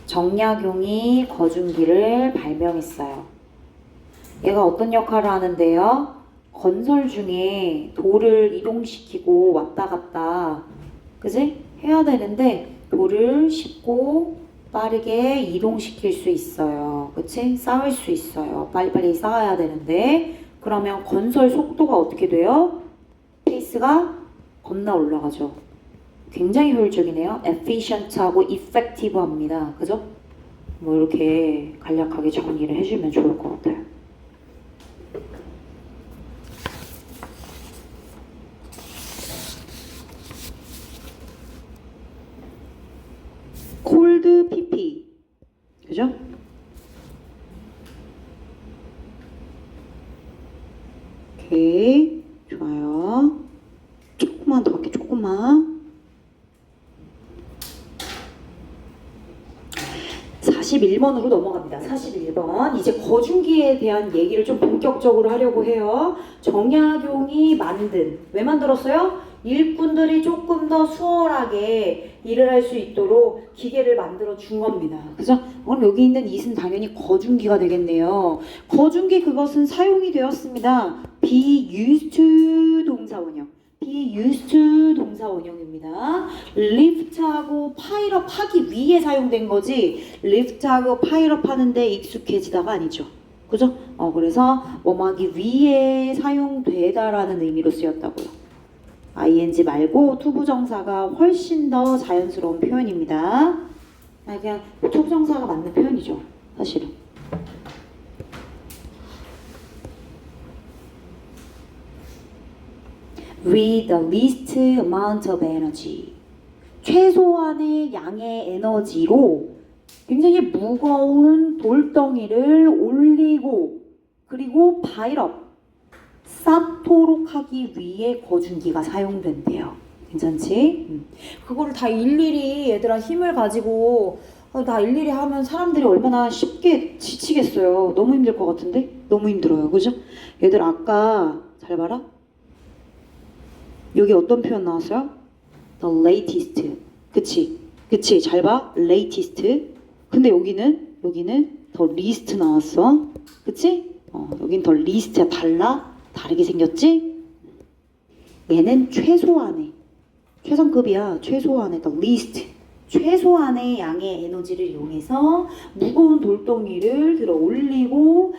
정약용이 거중기를 발명했어요. 얘가 어떤 역할을 하는데요? 건설 중에 돌을 이동시키고 왔다 갔다 그지? 해야 되는데 돌을 쉽고 빠르게 이동시킬 수 있어요. 그치? 쌓을 수 있어요. 빨리빨리 쌓아야 되는데 그러면 건설 속도가 어떻게 돼요? 페이스가 겁나 올라가죠. 굉장히 효율적이네요. efficient하고 effective합니다. 그죠? 뭐 이렇게 간략하게 정리를 해주면 좋을 것 같아요. 콜드 PP 그죠? 오케이 좋아요. 조금만 더 할게 조금만. 41번으로 넘어갑니다. 41번. 이제 거중기에 대한 얘기를 좀 본격적으로 하려고 해요. 정약용이 왜 만들었어요? 일꾼들이 조금 더 수월하게 일을 할 수 있도록 기계를 만들어 준 겁니다. 그죠? 그럼 여기 있는 it은 당연히 거중기가 되겠네요. 거중기 그것은 사용이 되었습니다. be used to 동사 원형. be used to 동사 원형입니다. lift하고 pileup 하기 위해 사용된 거지 lift하고 pileup 하는데 익숙해지다가 아니죠. 그죠? 그래서 뭐하기 위해 사용되다라는 의미로 쓰였다고요. ing 말고 투부정사가 훨씬 더 자연스러운 표현입니다. 그냥 투부정사가 맞는 표현이죠. 사실은. with the least amount of energy. 최소한의 양의 에너지로 굉장히 무거운 돌덩이를 올리고 그리고 pileup 쌓도록 하기 위해 거중기가 사용된대요. 괜찮지? 그거를 다 일일이 얘들아 힘을 가지고 다 일일이 하면 사람들이 얼마나 쉽게 지치겠어요. 너무 힘들 것 같은데? 너무 힘들어요. 그죠? 얘들 아까 잘 봐라. 여기 어떤 표현 나왔어요? The latest. 그치? 잘 봐. latest. 근데 여기는 the least 나왔어. 그치? 여긴 the least야. 다르게 생겼지? 얘는 최소한의 최상급이야. 최소한의 the least 최소한의 양의 에너지를 이용해서 무거운 돌덩이를 들어 올리고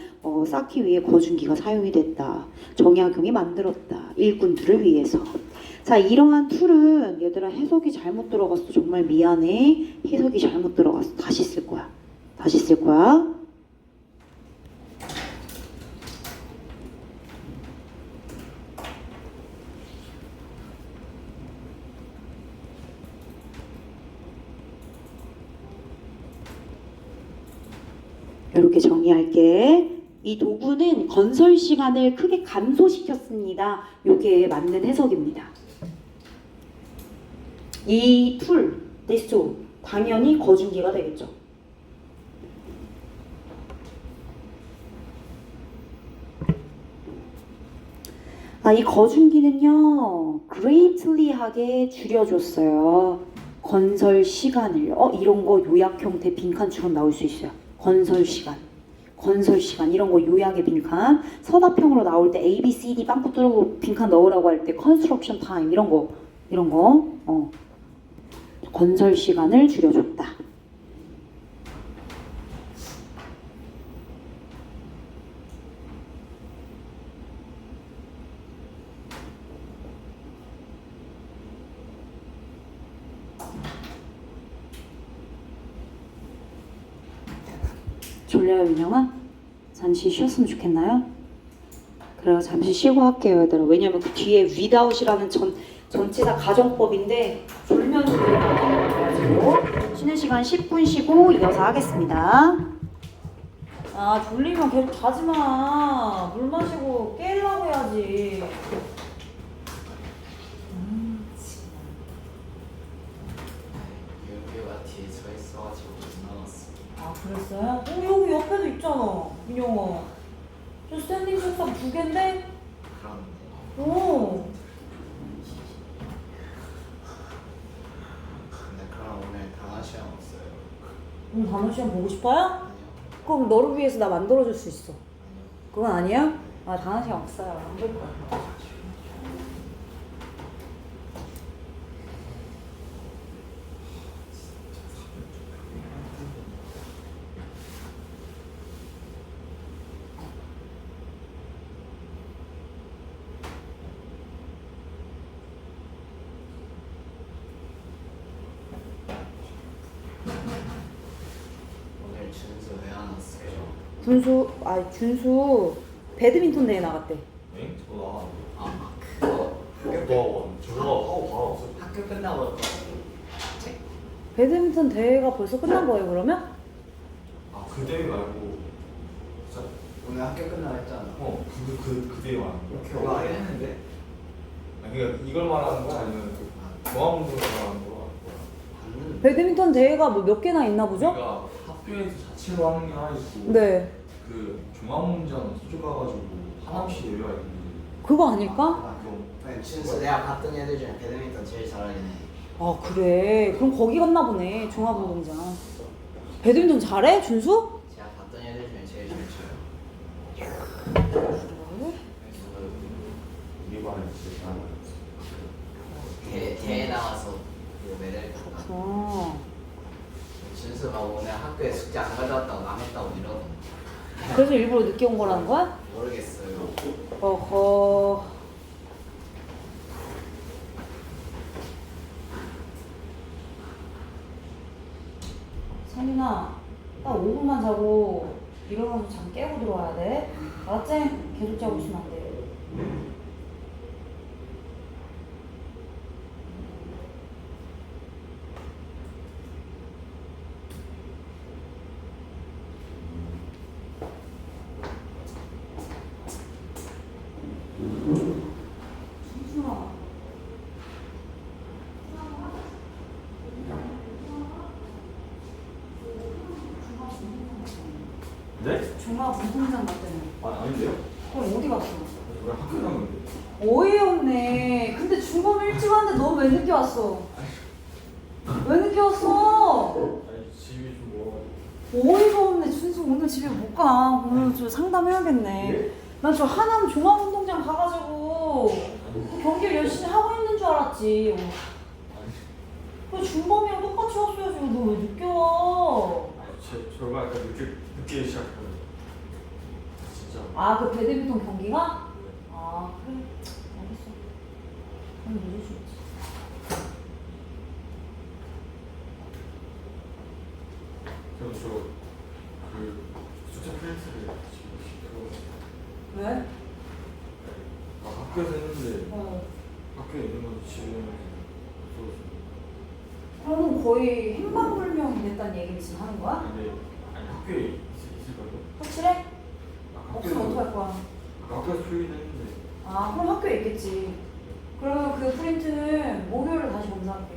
쌓기 위해 거중기가 사용이 됐다. 정약용이 만들었다. 일꾼들을 위해서. 자, 이러한 툴은 얘들아 해석이 잘못 들어갔어. 정말 미안해. 해석이 잘못 들어갔어. 다시 쓸 거야. 이렇게 정리할게. 이 도구는 건설 시간을 크게 감소시켰습니다. 요게 맞는 해석입니다. 이 툴, this tool, 당연히 거중기가 되겠죠. 이 거중기는요, greatly하게 줄여줬어요. 건설 시간을. 이런 거 요약 형태 빈칸처럼 나올 수 있어요. 건설 시간 이런 거 요약의 빈칸. 서답형으로 나올 때 A, B, C, D 빵꾸 뚫고 빈칸 넣으라고 할 때 construction time 이런 거 건설 시간을 줄여줬다. 졸려요, 민영아? 잠시 쉬었으면 좋겠나요? 그래요, 잠시 쉬고 할게요, 얘들아. 왜냐면 그 뒤에 without이라는 전치사 가정법인데 졸면서 가지고 쉬는 시간 10분 쉬고 이어서 하겠습니다. 아 졸리면 계속 자지마. 물 마시고 깨려고 해야지. 여기가 뒤에 서 있어가지고 못 나왔어. 아 그랬어요? 여기 옆에도 있잖아 민영아. 저 스탠딩 책상 2개인데? 그런데 오. 근데 그럼 오늘 단어 시간 없어요. 오늘 단어 시간 보고 싶어요? 아니요. 그럼 너를 위해서 나 만들어줄 수 있어. 아니요. 그건 아니야? 아 단어 시간 없어요. 안 볼 거야. 오늘 준수 왜 안 왔어요? 준수 배드민턴 대회 나갔대. 엥? 저거 아 그거 저거 하고 바로 왔어. 학교 끝나고 올 거. 배드민턴 대회가 벌써 끝난 거예요 그러면? 아, 그 대회 말고 진짜 오늘 학교 끝나고 했잖아. 그 대회 말고. 그거 안 했는데? 그러니까 이걸 말하는 거 아니면 종합운동을 말하는 거? 봤는데. 배드민턴 대회가 뭐 몇 개나 있나 보죠? 우리가 학교에서 자체로 하는 게 하나 있고 네. 그 종합운동 저쪽 가가지고 하남시 대회가 있는데 그거 아닐까? 아, 그럼 준수 내가 봤던 애들 중에 배드민턴 제일 잘하긴 해. 아 그래. 그럼 거기 갔나 보네. 종합운동장. 배드민턴 잘해? 준수? 제가 봤던 애들 중에 제일 잘 쳐요. 그래? 우리 반에 진짜 잘하는 거 대회 나와서 그 메달 땄다. 어. 준수 막 오늘 학교에 숙제 안 가져왔다고 남했다고 이러던데. 그래서 일부러 늦게 온 거라는 거야? 모르겠어요. 어허. 성민아, 딱 5분만 자고 일어나서 잠 깨고 들어와야 돼. 알았지? 계속 자고 있으면 안 돼. 준수아. 네? 종합운동장 갔더니 아닌데요? 그럼 어디 갔어? 우리 학교 갔는데. 어이없네. 근데 중범 일찍 왔는데 너 왜 늦게 왔어? 왜 늦게 왔어? 아니 집이 좀 멀어. 어이가 없네. 준수 오늘 집에 못 가. 오늘 좀 상담해야겠네. 난 저 하남 종합운동장 가가지고 경기를 열심히 하고 있는 줄 알았지. 그 중범이랑 똑같이 왔어야지. 너 왜 늦게 와? 저가 약간 늦게 시작해요. 진짜. 아, 그 배드민턴 경기가? 아, 그래. 알겠어. 그럼 늦을 수 있지. 그럼 저그 숙제 프린트를 지금 왜? 학교에서 했는데 어. 학교에 있는 건 집에 없어졌어요. 그럼 거의 행방불명이 됐다는 얘기를 지금 하는 거야? 근데 아니 학교에 있을까요? 확실해? 아까 없으면 어떡할 거야? 학교에서 풀긴 했는데. 아, 그럼 학교에 있겠지. 그러면 그 프린트는 목요일에 다시 검사할게.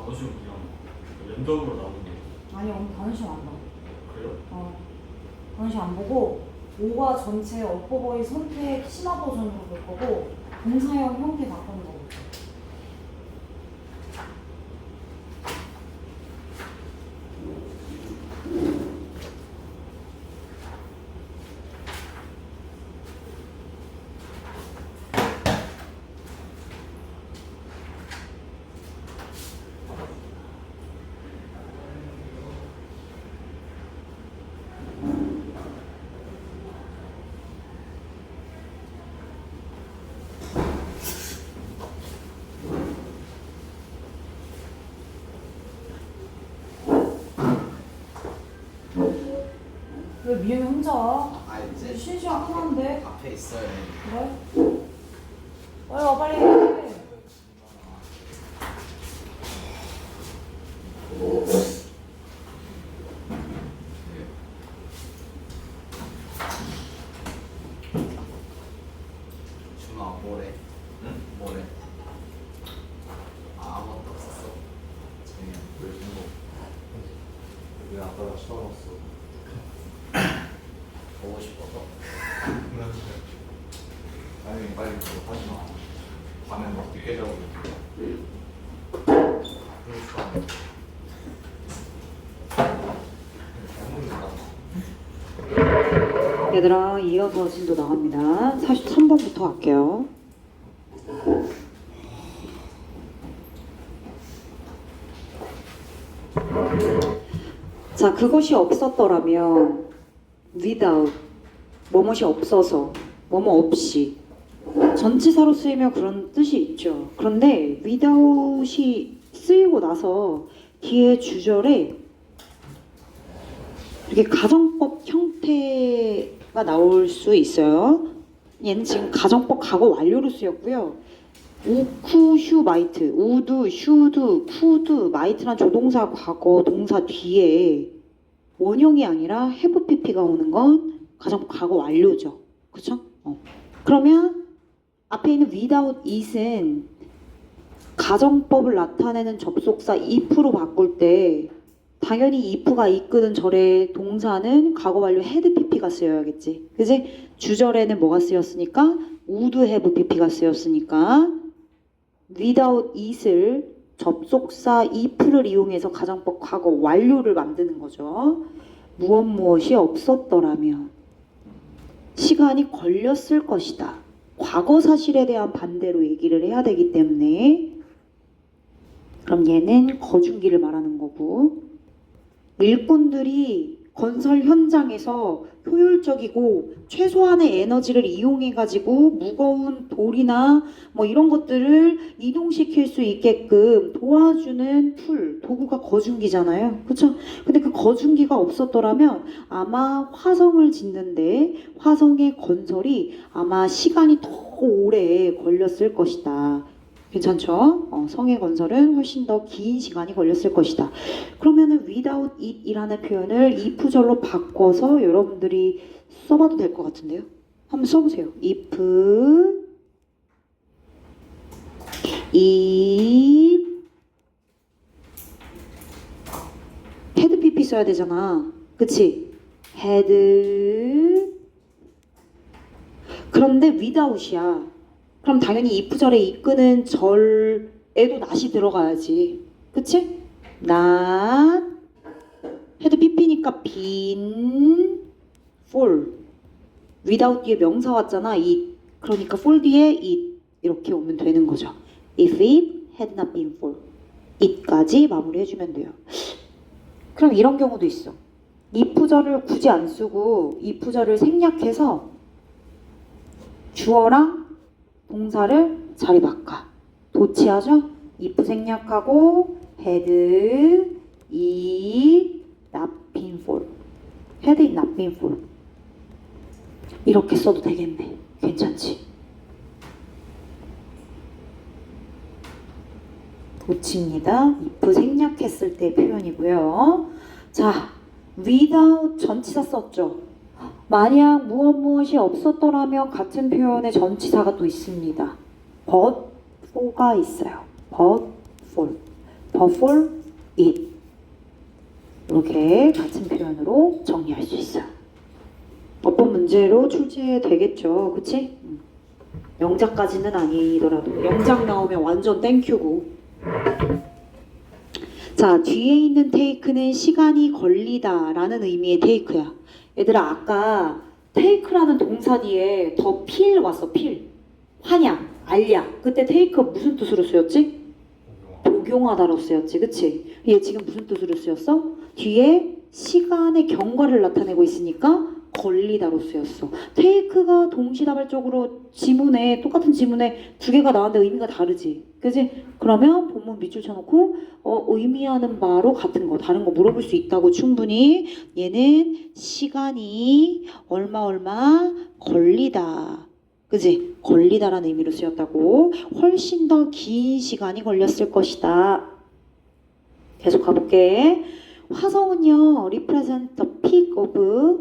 단어식은 그냥 랜덤으로 나오는 거 아니 오늘 단어식 안 봐. 그래요? 단어식 안 보고 5가 전체 어퍼버이 선택 심화 버전으로 볼 거고 동사형 형태 바꾸는 거고. 왜 미영이 혼자 와? 아 이제 쉬는 시간 끝났는데. 앞에 있어요. 그래? 빨리 와 빨리 해. 준아 뭐래? 응? 뭐래? 아무것도 없었어. 재미야. 왜 준거? 왜 아빠가 쳐먹었어? 보고 싶어서. 아니 빨리 그거 하지 마. 밤에 막 늦게 자고. 얘들아, 이어서 진도 나갑니다. 43번부터 할게요. 자, 그것이 없었더라면 without, 뭐뭇이 없어서, 뭐뭐 없이 전치사로 쓰이면 그런 뜻이 있죠. 그런데 without이 쓰이고 나서 뒤에 주절에 이렇게 가정법 형태가 나올 수 있어요. 얘는 지금 가정법 과거 완료로 쓰였고요. 우쿠 슈 마이트, 우드 슈드 쿠드 마이트란 조동사 과거 동사 뒤에 원형이 아니라 have pp가 오는 건 가정법 과거 완료죠. 그렇죠? 그러면 앞에 있는 without it은 가정법을 나타내는 접속사 if로 바꿀 때 당연히 if가 이끄는 절의 동사는 과거 완료 had pp가 쓰여야겠지. 그지? 주절에는 뭐가 쓰였으니까? would have pp가 쓰였으니까 without it을 접속사 if를 이용해서 가정법 과거 완료를 만드는 거죠. 무엇이 없었더라면 시간이 걸렸을 것이다. 과거 사실에 대한 반대로 얘기를 해야 되기 때문에 그럼 얘는 거중기를 말하는 거고 일꾼들이 건설 현장에서 효율적이고 최소한의 에너지를 이용해가지고 무거운 돌이나 뭐 이런 것들을 이동시킬 수 있게끔 도와주는 툴, 도구가 거중기잖아요. 그렇죠? 근데 그 거중기가 없었더라면 아마 화성을 짓는데 화성의 건설이 아마 시간이 더 오래 걸렸을 것이다. 괜찮죠? 성의 건설은 훨씬 더 긴 시간이 걸렸을 것이다. 그러면은 without it이라는 표현을 if절로 바꿔서 여러분들이 써봐도 될 것 같은데요. 한번 써보세요. if it had pp 써야 되잖아. 그치? had 그런데 without이야. 그럼 당연히 if절에 이끄는 절에도 not이 들어가야지. 그치? not had pp니까 been full without 뒤에 명사 왔잖아. it 그러니까 full 뒤에 it 이렇게 오면 되는 거죠. if it had not been full it까지 마무리해주면 돼요. 그럼 이런 경우도 있어. if절을 굳이 안 쓰고 if절을 생략해서 주어랑 동사를 자리 바꿔. 도치하죠? if 생략하고 had it not been full had it not been full 이렇게 써도 되겠네. 괜찮지? 도치입니다. if 생략했을 때 표현이고요. 자, without 전치사 썼죠? 만약 무엇이 없었더라면 같은 표현의 전치사가 또 있습니다. but for가 있어요. but for but for it. 이렇게 같은 표현으로 정리할 수 있어요. 어떤 문제로 출제되겠죠, 그치? 영작까지는 아니더라도 영작 나오면 완전 땡큐고. 자, 뒤에 있는 take는 시간이 걸리다 라는 의미의 take야. 얘들아, 아까 take라는 동사 뒤에 더 필 왔어. 필, 환영, 알약. 그때 take 무슨 뜻으로 쓰였지? 복용하다로 쓰였지, 그치? 얘 지금 무슨 뜻으로 쓰였어? 뒤에 시간의 경과를 나타내고 있으니까 걸리다로 쓰였어. take가 동시다발적으로 지문에, 똑같은 지문에 두 개가 나왔는데 의미가 다르지, 그치? 그러면 본문 밑줄 쳐놓고 의미하는 바로 같은 거, 다른 거 물어볼 수 있다고. 충분히 얘는 시간이 얼마 걸리다, 그지? 걸리다라는 의미로 쓰였다고. 훨씬 더 긴 시간이 걸렸을 것이다. 계속 가볼게. 화성은요, represent the peak of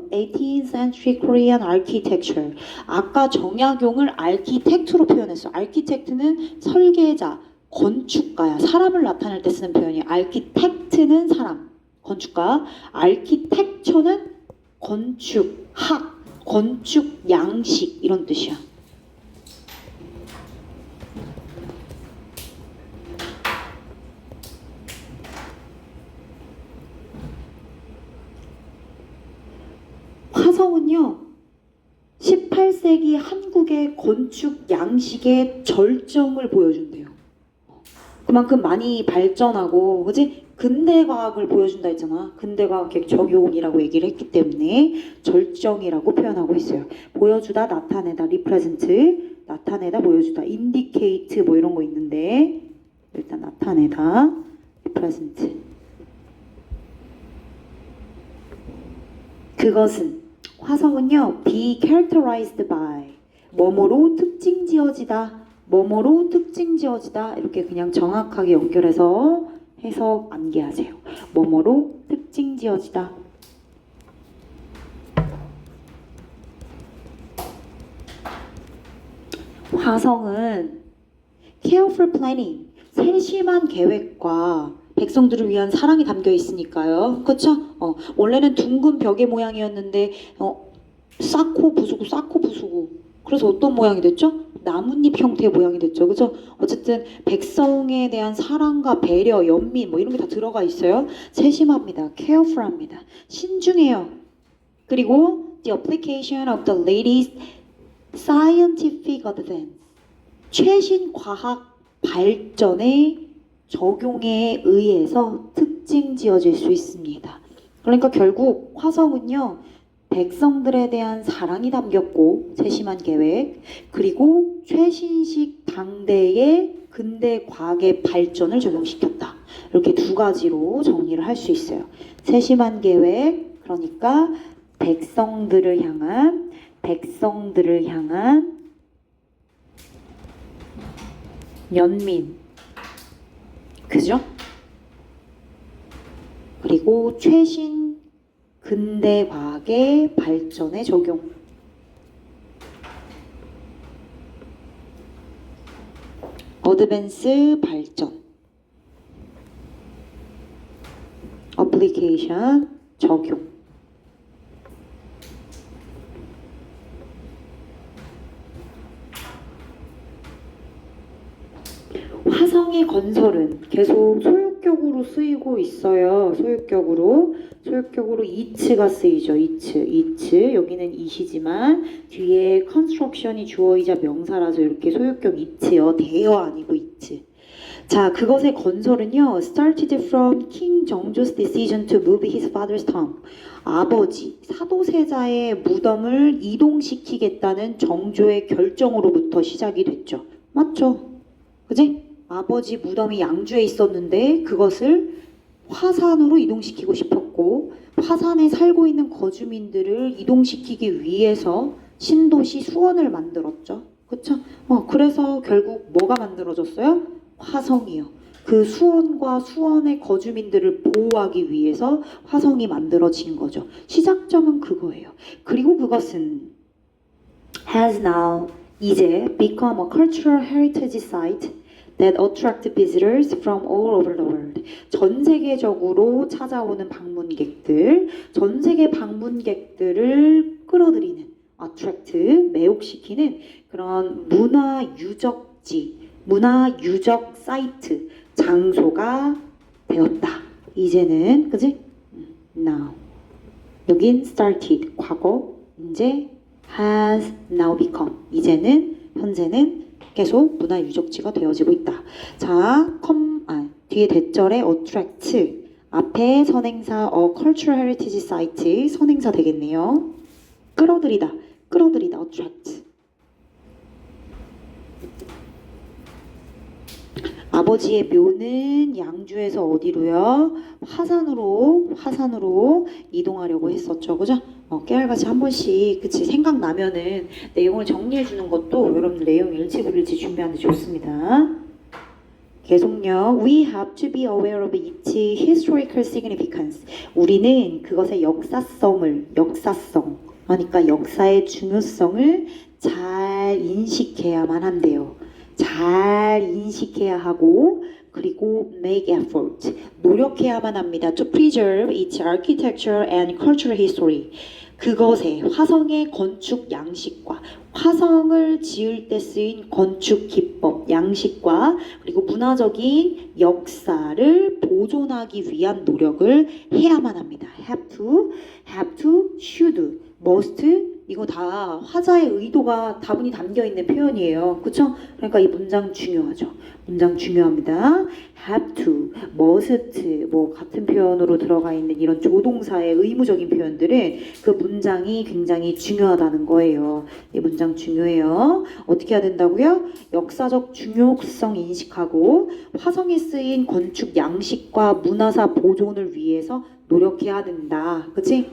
18th century Korean architecture. 아까 정약용을 architect로 표현했어. architect는 설계자, 건축가야. 사람을 나타낼 때 쓰는 표현이야. architect는 사람, 건축가. architecture는 건축학, 건축 양식 이런 뜻이야. 화성은요, 18세기 한국의 건축 양식의 절정을 보여준대요. 그만큼 많이 발전하고, 그지? 근대과학을 보여준다 했잖아. 근대과학의 적용이라고 얘기를 했기 때문에 절정이라고 표현하고 있어요. 보여주다, 나타내다, represent, 나타내다, 보여주다, indicate 뭐 이런 거 있는데, 일단 나타내다, represent. 그것은, 화성은요, be characterized by, 뭐뭐로 특징지어지다, 뭐뭐로 특징지어지다. 이렇게 그냥 정확하게 연결해서 해석 암기하세요. 뭐뭐로 특징지어지다. 화성은 careful planning, 세심한 계획과 백성들을 위한 사랑이 담겨 있으니까요. 그쵸? 원래는 둥근 벽의 모양이었는데 쌓고 부수고 그래서 어떤 모양이 됐죠? 나뭇잎 형태의 모양이 됐죠. 그죠? 어쨌든 백성에 대한 사랑과 배려, 연민 뭐 이런 게 다 들어가 있어요. 세심합니다. careful합니다. 신중해요. 그리고 the application of the latest scientific advance, 최신 과학 발전의 적용에 의해서 특징 지어질 수 있습니다. 그러니까 결국 화성은요, 백성들에 대한 사랑이 담겼고 세심한 계획, 그리고 최신식 당대의 근대 과학의 발전을 적용시켰다. 이렇게 두 가지로 정리를 할 수 있어요. 세심한 계획, 그러니까 백성들을 향한 연민, 그죠? 그리고 최신 근대 과학의 발전에 적용. 어드밴스 발전. 어플리케이션 적용. 화성의 건설은 계속 소유격으로 쓰이고 있어요. 소유격으로 이츠가 쓰이죠. 이츠. 여기는 이시지만 뒤에 construction이 주어이자 명사라서 이렇게 소유격 이츠요. 대여 아니고 이츠. 자, 그것의 건설은요, started from King 정조's decision to move his father's tomb. 아버지 사도세자의 무덤을 이동시키겠다는 정조의 결정으로부터 시작이 됐죠. 맞죠? 그지? 아버지 무덤이 양주에 있었는데 그것을 화산으로 이동시키고 싶었고, 화산에 살고 있는 거주민들을 이동시키기 위해서 신도시 수원을 만들었죠. 그쵸? 그래서 결국 뭐가 만들어졌어요? 화성이요. 그 수원과 수원의 거주민들을 보호하기 위해서 화성이 만들어진 거죠. 시작점은 그거예요. 그리고 그것은 has now, 이제 become a cultural heritage site, that attract visitors from all over the world. 전 세계적으로 찾아오는 방문객들, 전 세계 방문객들을 끌어들이는 attract, 매혹시키는 그런 문화 유적지, 문화 유적 사이트, 장소가 되었다. 이제는, 그지? Now. 여긴 started, 과거, 이제 has now become. 이제는, 현재는 계속 문화 유적지가 되어지고 있다. 자, 뒤에 대절에 attract, 앞에 선행사 cultural heritage site, 선행사 되겠네요. 끌어들이다, 끌어들이다, attract. 아버지의 묘는 양주에서 어디로요? 화산으로 이동하려고 했었죠. 그죠? 깨알같이 한 번씩 그치 생각나면은 내용을 정리해 주는 것도 여러분들 내용 일치불일치 준비하는 데 좋습니다. 계속요. We have to be aware of its historical significance. 우리는 그것의 역사성, 그러니까 역사의 중요성을 잘 인식해야만 한대요. 잘 인식해야 하고 그리고 make effort, 노력해야만 합니다. To preserve its architecture and cultural history. 그것의 화성의 건축 양식과 화성을 지을 때 쓰인 건축 기법, 양식과 그리고 문화적인 역사를 보존하기 위한 노력을 해야만 합니다. have to, should, must 이거 다 화자의 의도가 다분히 담겨 있는 표현이에요. 그쵸? 그러니까 이 문장 중요하죠. 문장 중요합니다. have to, must 뭐 같은 표현으로 들어가 있는 이런 조동사의 의무적인 표현들은 그 문장이 굉장히 중요하다는 거예요. 이 문장 중요해요. 어떻게 해야 된다고요? 역사적 중요성 인식하고 화성에 쓰인 건축 양식과 문화사 보존을 위해서 노력해야 된다. 그치?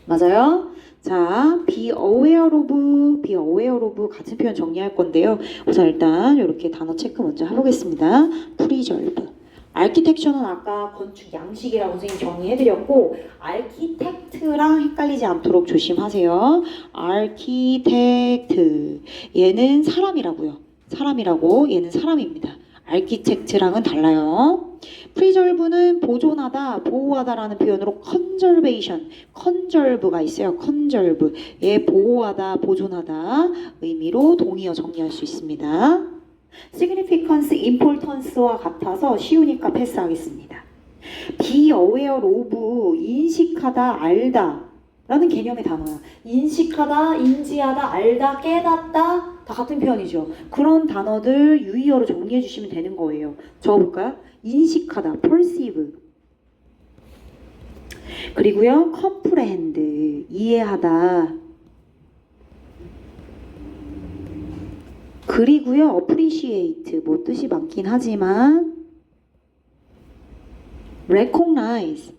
맞아요? 자, be aware of 같은 표현 정리할 건데요. 우선 일단 이렇게 단어 체크 먼저 해보겠습니다. preserve. architecture는 아까 건축 양식이라고 선생님 정리해드렸고 architect랑 헷갈리지 않도록 조심하세요. architect. 얘는 사람이라고요. 얘는 사람입니다. architect랑은 달라요. preserve는 보존하다, 보호하다라는 표현으로 conserve가 있어요. conserve. 예, 보호하다, 보존하다 의미로 동의어 정리할 수 있습니다. significance, importance와 같아서 쉬우니까 패스하겠습니다. be aware of, 인식하다, 알다 라는 개념의 단어야. 인식하다, 인지하다, 알다, 깨닫다 다 같은 표현이죠. 그런 단어들 유의어로 정리해 주시면 되는 거예요. 적어볼까요? 인식하다, perceive. 그리고요, comprehend, 이해하다. 그리고요, appreciate, 뭐 뜻이 많긴 하지만 recognize,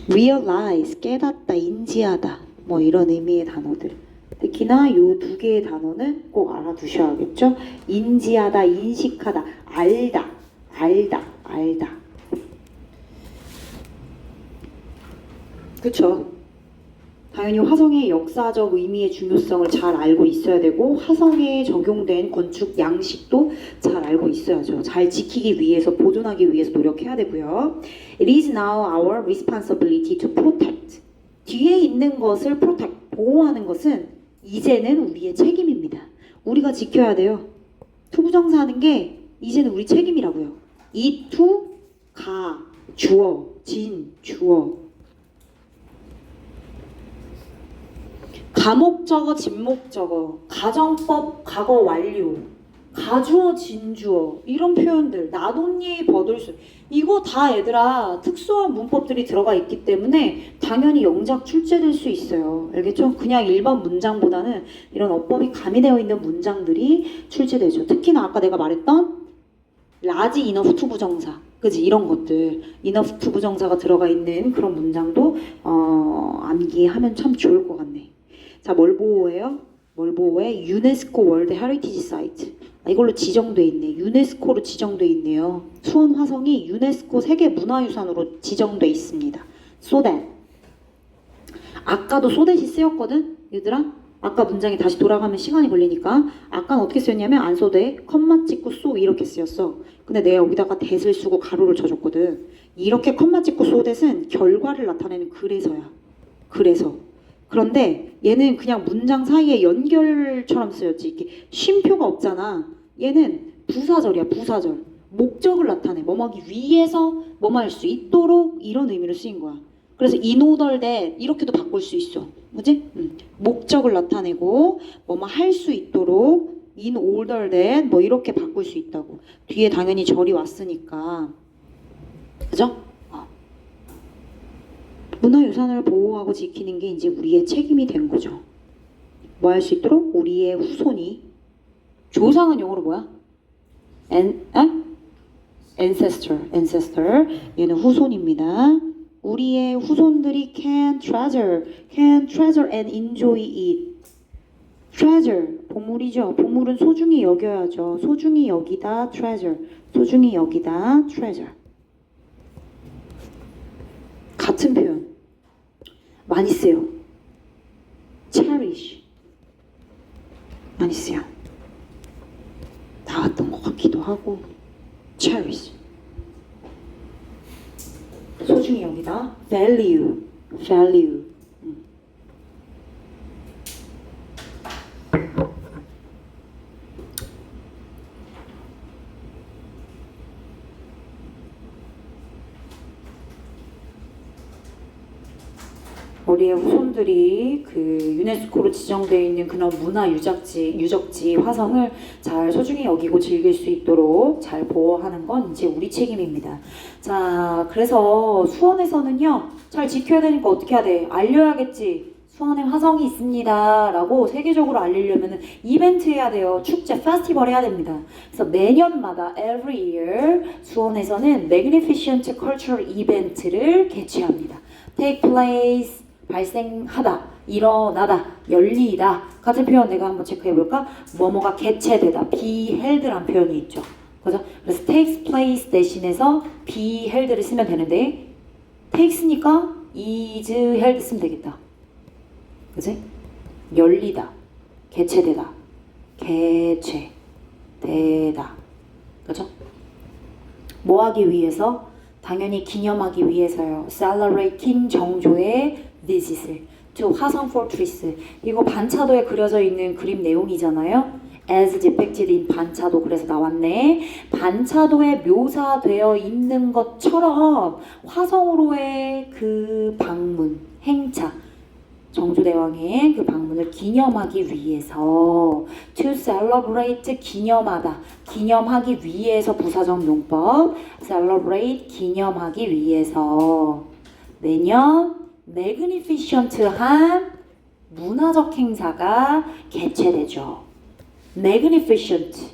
realize, 깨닫다, 인지하다 뭐 이런 의미의 단어들. 특히나 이 두 개의 단어는 꼭 알아두셔야겠죠. 인지하다, 인식하다, 알다. 그쵸? 당연히 화성의 역사적 의미의 중요성을 잘 알고 있어야 되고 화성에 적용된 건축 양식도 잘 알고 있어야죠. 잘 지키기 위해서, 보존하기 위해서 노력해야 되고요. It is now our responsibility to protect. 뒤에 있는 것을 protect, 보호하는 것은 이제는 우리의 책임입니다. 우리가 지켜야 돼요. 투부정사 하는 게 이제는 우리 책임이라고요. 이 투, 가, 주어, 진, 주어. 가목적어, 진목적어, 가정법, 과거 완료, 가주어, 진주어 이런 표현들, 나돈니, 버들수 이거 다 얘들아 특수한 문법들이 들어가 있기 때문에 당연히 영작 출제될 수 있어요. 알겠죠? 그냥 일반 문장보다는 이런 어법이 가미되어 있는 문장들이 출제되죠. 특히나 아까 내가 말했던 라지 이너프 투 부정사, 그지? 이런 것들 이너프 투 부정사가 들어가 있는 그런 문장도 암기하면 참 좋을 것 같네. 자, 뭘 보호해요? 뭘 보호해? 유네스코 월드 헤리티지 사이트. 이걸로 지정돼 있네. 유네스코로 지정돼 있네요. 수원 화성이 유네스코 세계 문화유산으로 지정돼 있습니다. so that. 아까도 so that이 쓰였거든, 얘들아. 아까 문장에 다시 돌아가면 시간이 걸리니까 아까는 어떻게 쓰였냐면 안 써도 돼. 컴마 찍고 쏘 이렇게 쓰였어. 근데 내가 여기다가 that을 쓰고 가로를 쳐줬거든. 이렇게 컴마 찍고 쏘 that은 결과를 나타내는 그래서야. 그래서. 그런데 얘는 그냥 문장 사이에 연결처럼 쓰였지. 이렇게 쉼표가 없잖아. 얘는 부사절이야. 부사절. 목적을 나타내. 뭐뭐하기 위해서 뭐뭐 할 수 있도록 이런 의미로 쓰인 거야. 그래서 in order that 이렇게도 바꿀 수 있어. 그지? 목적을 나타내고 뭐뭐 할 수 있도록 in order that 뭐 이렇게 바꿀 수 있다고. 뒤에 당연히 절이 왔으니까. 그죠? 문화유산을 보호하고 지키는 게 이제 우리의 책임이 된 거죠. 뭐 할 수 있도록? 우리의 후손이. 조상은 영어로 뭐야? ancestor. 얘는 후손입니다. 우리의 후손들이 can treasure and enjoy it. treasure, 보물이죠. 보물은 소중히 여겨야죠. 소중히 여기다 treasure. 소중히 여기다 treasure. 같은 표현. 많이 쓰요. cherish. 많이 쓰요. 나왔던 것 같기도 하고. cherish. 소중히 여기다 value. 우리의 후손들이 그 유네스코로 지정되어 있는 그런 문화 유적지 화성을 잘 소중히 여기고 즐길 수 있도록 잘 보호하는 건 이제 우리 책임입니다. 자, 그래서 수원에서는요, 잘 지켜야 되니까 어떻게 해야 돼? 알려야겠지. 수원에 화성이 있습니다 라고 세계적으로 알리려면 이벤트 해야 돼요. 축제, 페스티벌 해야 됩니다. 그래서 매년마다 every year 수원에서는 Magnificent Cultural Event를 개최합니다. Take place, 발생하다, 일어나다, 열리다. 같은 표현 내가 한번 체크해볼까? 뭐뭐가 개최되다, be held란 표현이 있죠. 그죠? 그래서 takes place 대신해서 be held를 쓰면 되는데 takes니까 is held 쓰면 되겠다. 그지? 열리다, 개최되다, 개최되다. 그죠? 뭐 하기 위해서? 당연히 기념하기 위해서요. Celebrate 킹 정조의 visit을 to 화성 fortress. 이거 반차도에 그려져 있는 그림 내용이잖아요. As depicted in 반차도. 그래서 나왔네. 반차도에 묘사되어 있는 것처럼 화성으로의 그 방문, 행차, 정조대왕의 그 방문을 기념하기 위해서 to celebrate 기념하다, 기념하기 위해서 부사적 용법 celebrate 기념하기 위해서 매년 magnificent한 문화적 행사가 개최되죠. magnificent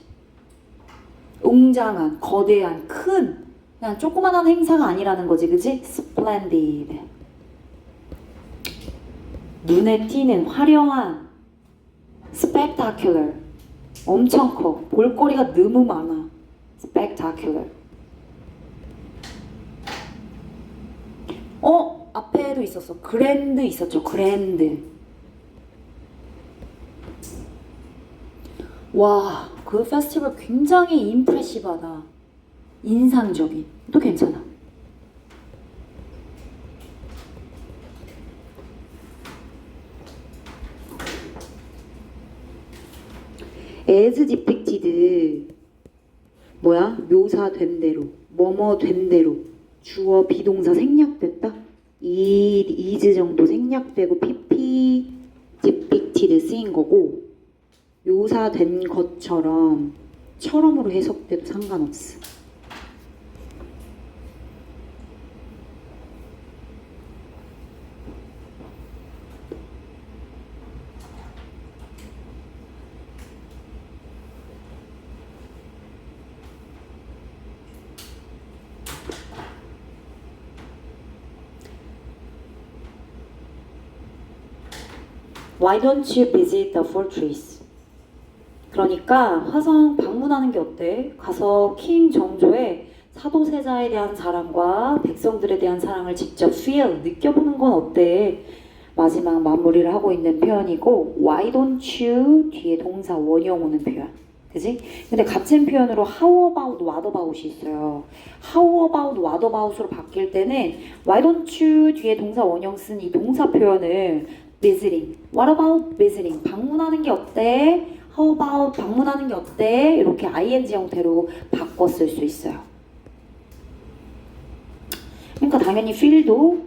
웅장한, 거대한, 큰 그냥 조그만한 행사가 아니라는 거지, 그치? splendid 눈에 띄는 화려한, spectacular 엄청 커, 볼거리가 너무 많아, spectacular. 앞에도 있었어. grand 있었죠. grand. 와, 그 페스티벌 굉장히 임프레시브하다. 인상적인. 또 괜찮아. as depicted 뭐야? 묘사된 대로, 뭐뭐 된 대로. 주어 비동사 생략됐다. is 정도 생략되고 pp depicted 쓰인 거고, 묘사된 것처럼 처럼으로 해석돼도 상관없어. Why don't you visit the fortress? 그러니까 화성 방문하는 게 어때? 가서 킹 정조의 사도세자에 대한 사랑과 백성들에 대한 사랑을 직접 feel, 느껴보는 건 어때? 마지막 마무리를 하고 있는 표현이고 why don't you 뒤에 동사 원형 오는 표현. 그지? 근데 같은 표현으로 how about, what about이 있어요. how about, what about으로 바뀔 때는 why don't you 뒤에 동사 원형 쓴 이 동사 표현을 visiting, what about visiting, 방문하는 게 어때? how about, 방문하는 게 어때? 이렇게 ing 형태로 바꿔 쓸 수 있어요. 그러니까 당연히 feel도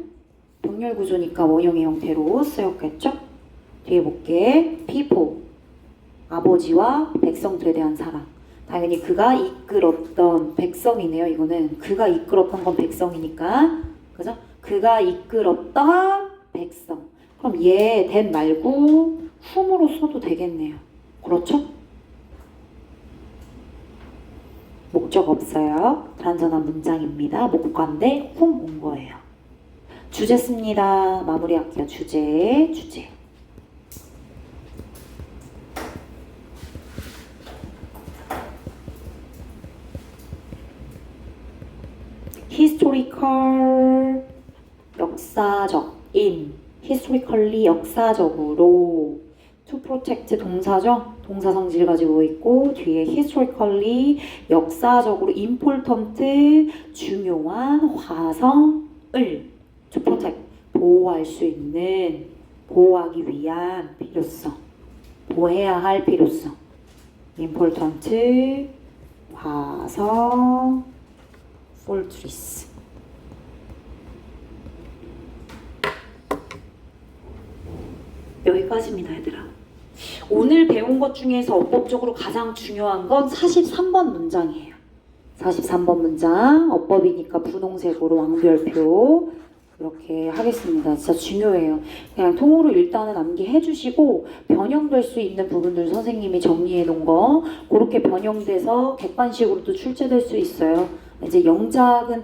병렬 구조니까 원형의 형태로 쓰였겠죠? 뒤에 볼게. people, 아버지와 백성들에 대한 사랑. 당연히 그가 이끌었던 백성이네요. 이거는 그가 이끌었던 건 백성이니까, 그죠? 그가 이끌었던 백성. 그럼 얘 that 말고 whom으로 써도 되겠네요. 그렇죠? 목적 없어요. 단순한 문장입니다. 목관대 whom 온 거예요. 주제 씁니다. 마무리할게요. 주제. historical, 역사적인, historically, 역사적으로. to protect 동사죠? 동사 성질 가지고 있고 뒤에 historically, 역사적으로 important, 중요한 화성을 to protect, 보호할 수 있는, 보호하기 위한 필요성, 보호해야 할 필요성. important, 화성, fortress. 여기까지입니다, 얘들아. 오늘 배운 것 중에서 어법적으로 가장 중요한 건 43번 문장이에요. 43번 문장, 어법이니까 분홍색으로 왕별표 이렇게 하겠습니다. 진짜 중요해요. 그냥 통으로 일단은 암기해 주시고 변형될 수 있는 부분들 선생님이 정리해 놓은 거 그렇게 변형돼서 객관식으로도 출제될 수 있어요. 이제 영작은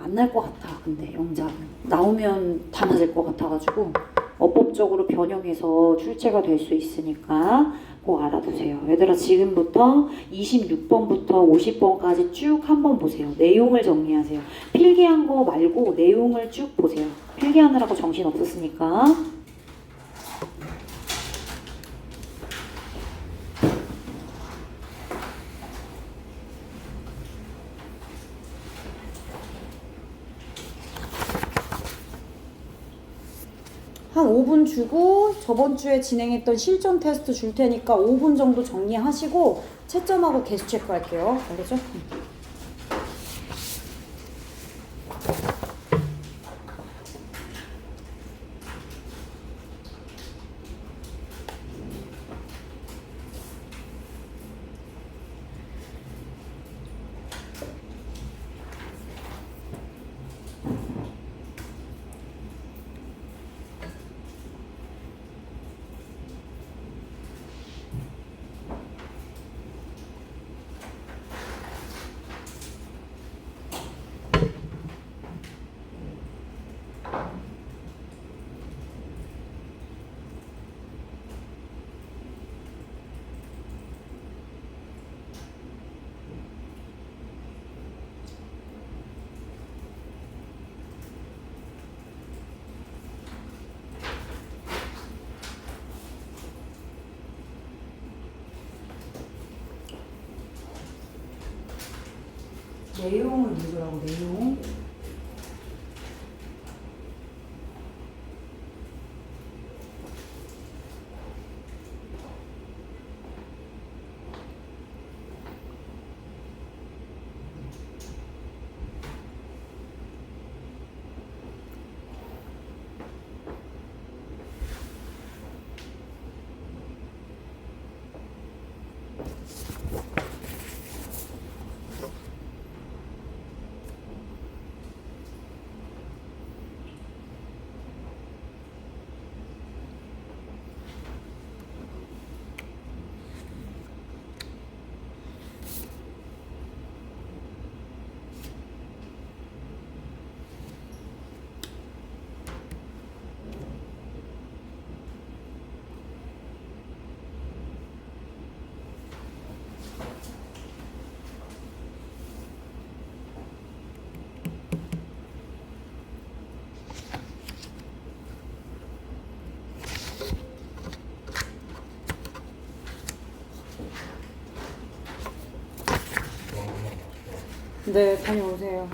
안 날 것 같아. 근데 영작은 나오면 다 맞을 것 같아가지고 어법적으로 변형해서 출제가 될 수 있으니까 꼭 알아두세요. 얘들아 지금부터 26번부터 50번까지 쭉 한번 보세요. 내용을 정리하세요. 필기한 거 말고 내용을 쭉 보세요. 필기하느라고 정신 없었으니까. 한 5분 주고 저번 주에 진행했던 실전 테스트 줄 테니까 5분 정도 정리하시고 채점하고 개수 체크할게요. 알겠죠? 내용을 읽으라고. 내용. 네, 다녀오세요.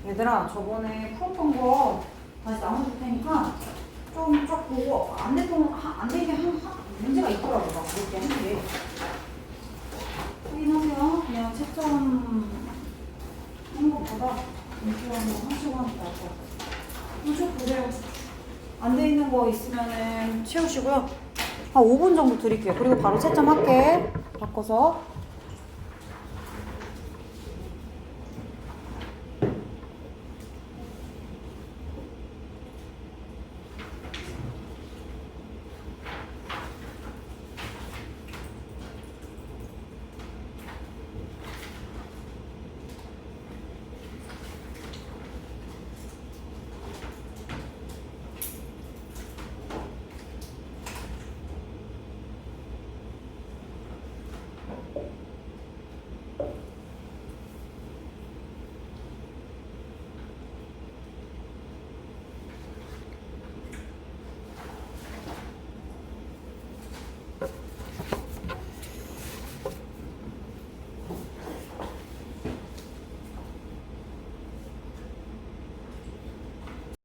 얘들아, 저번에 풀었던 거 다시 나눠줄 테니까 좀 쫙 보고 안 되게 문제가 있더라고. 막 그렇게 한 게. 확인하세요. 그냥 채점 하는 것보다 인기 한번 하시고 하는 게 나을 것 같아요. 쭉 보세요. 안 돼 있는 거 있으면은 치우시고요. 한 5분 정도 드릴게요. 그리고 바로 채점할게. 바꿔서.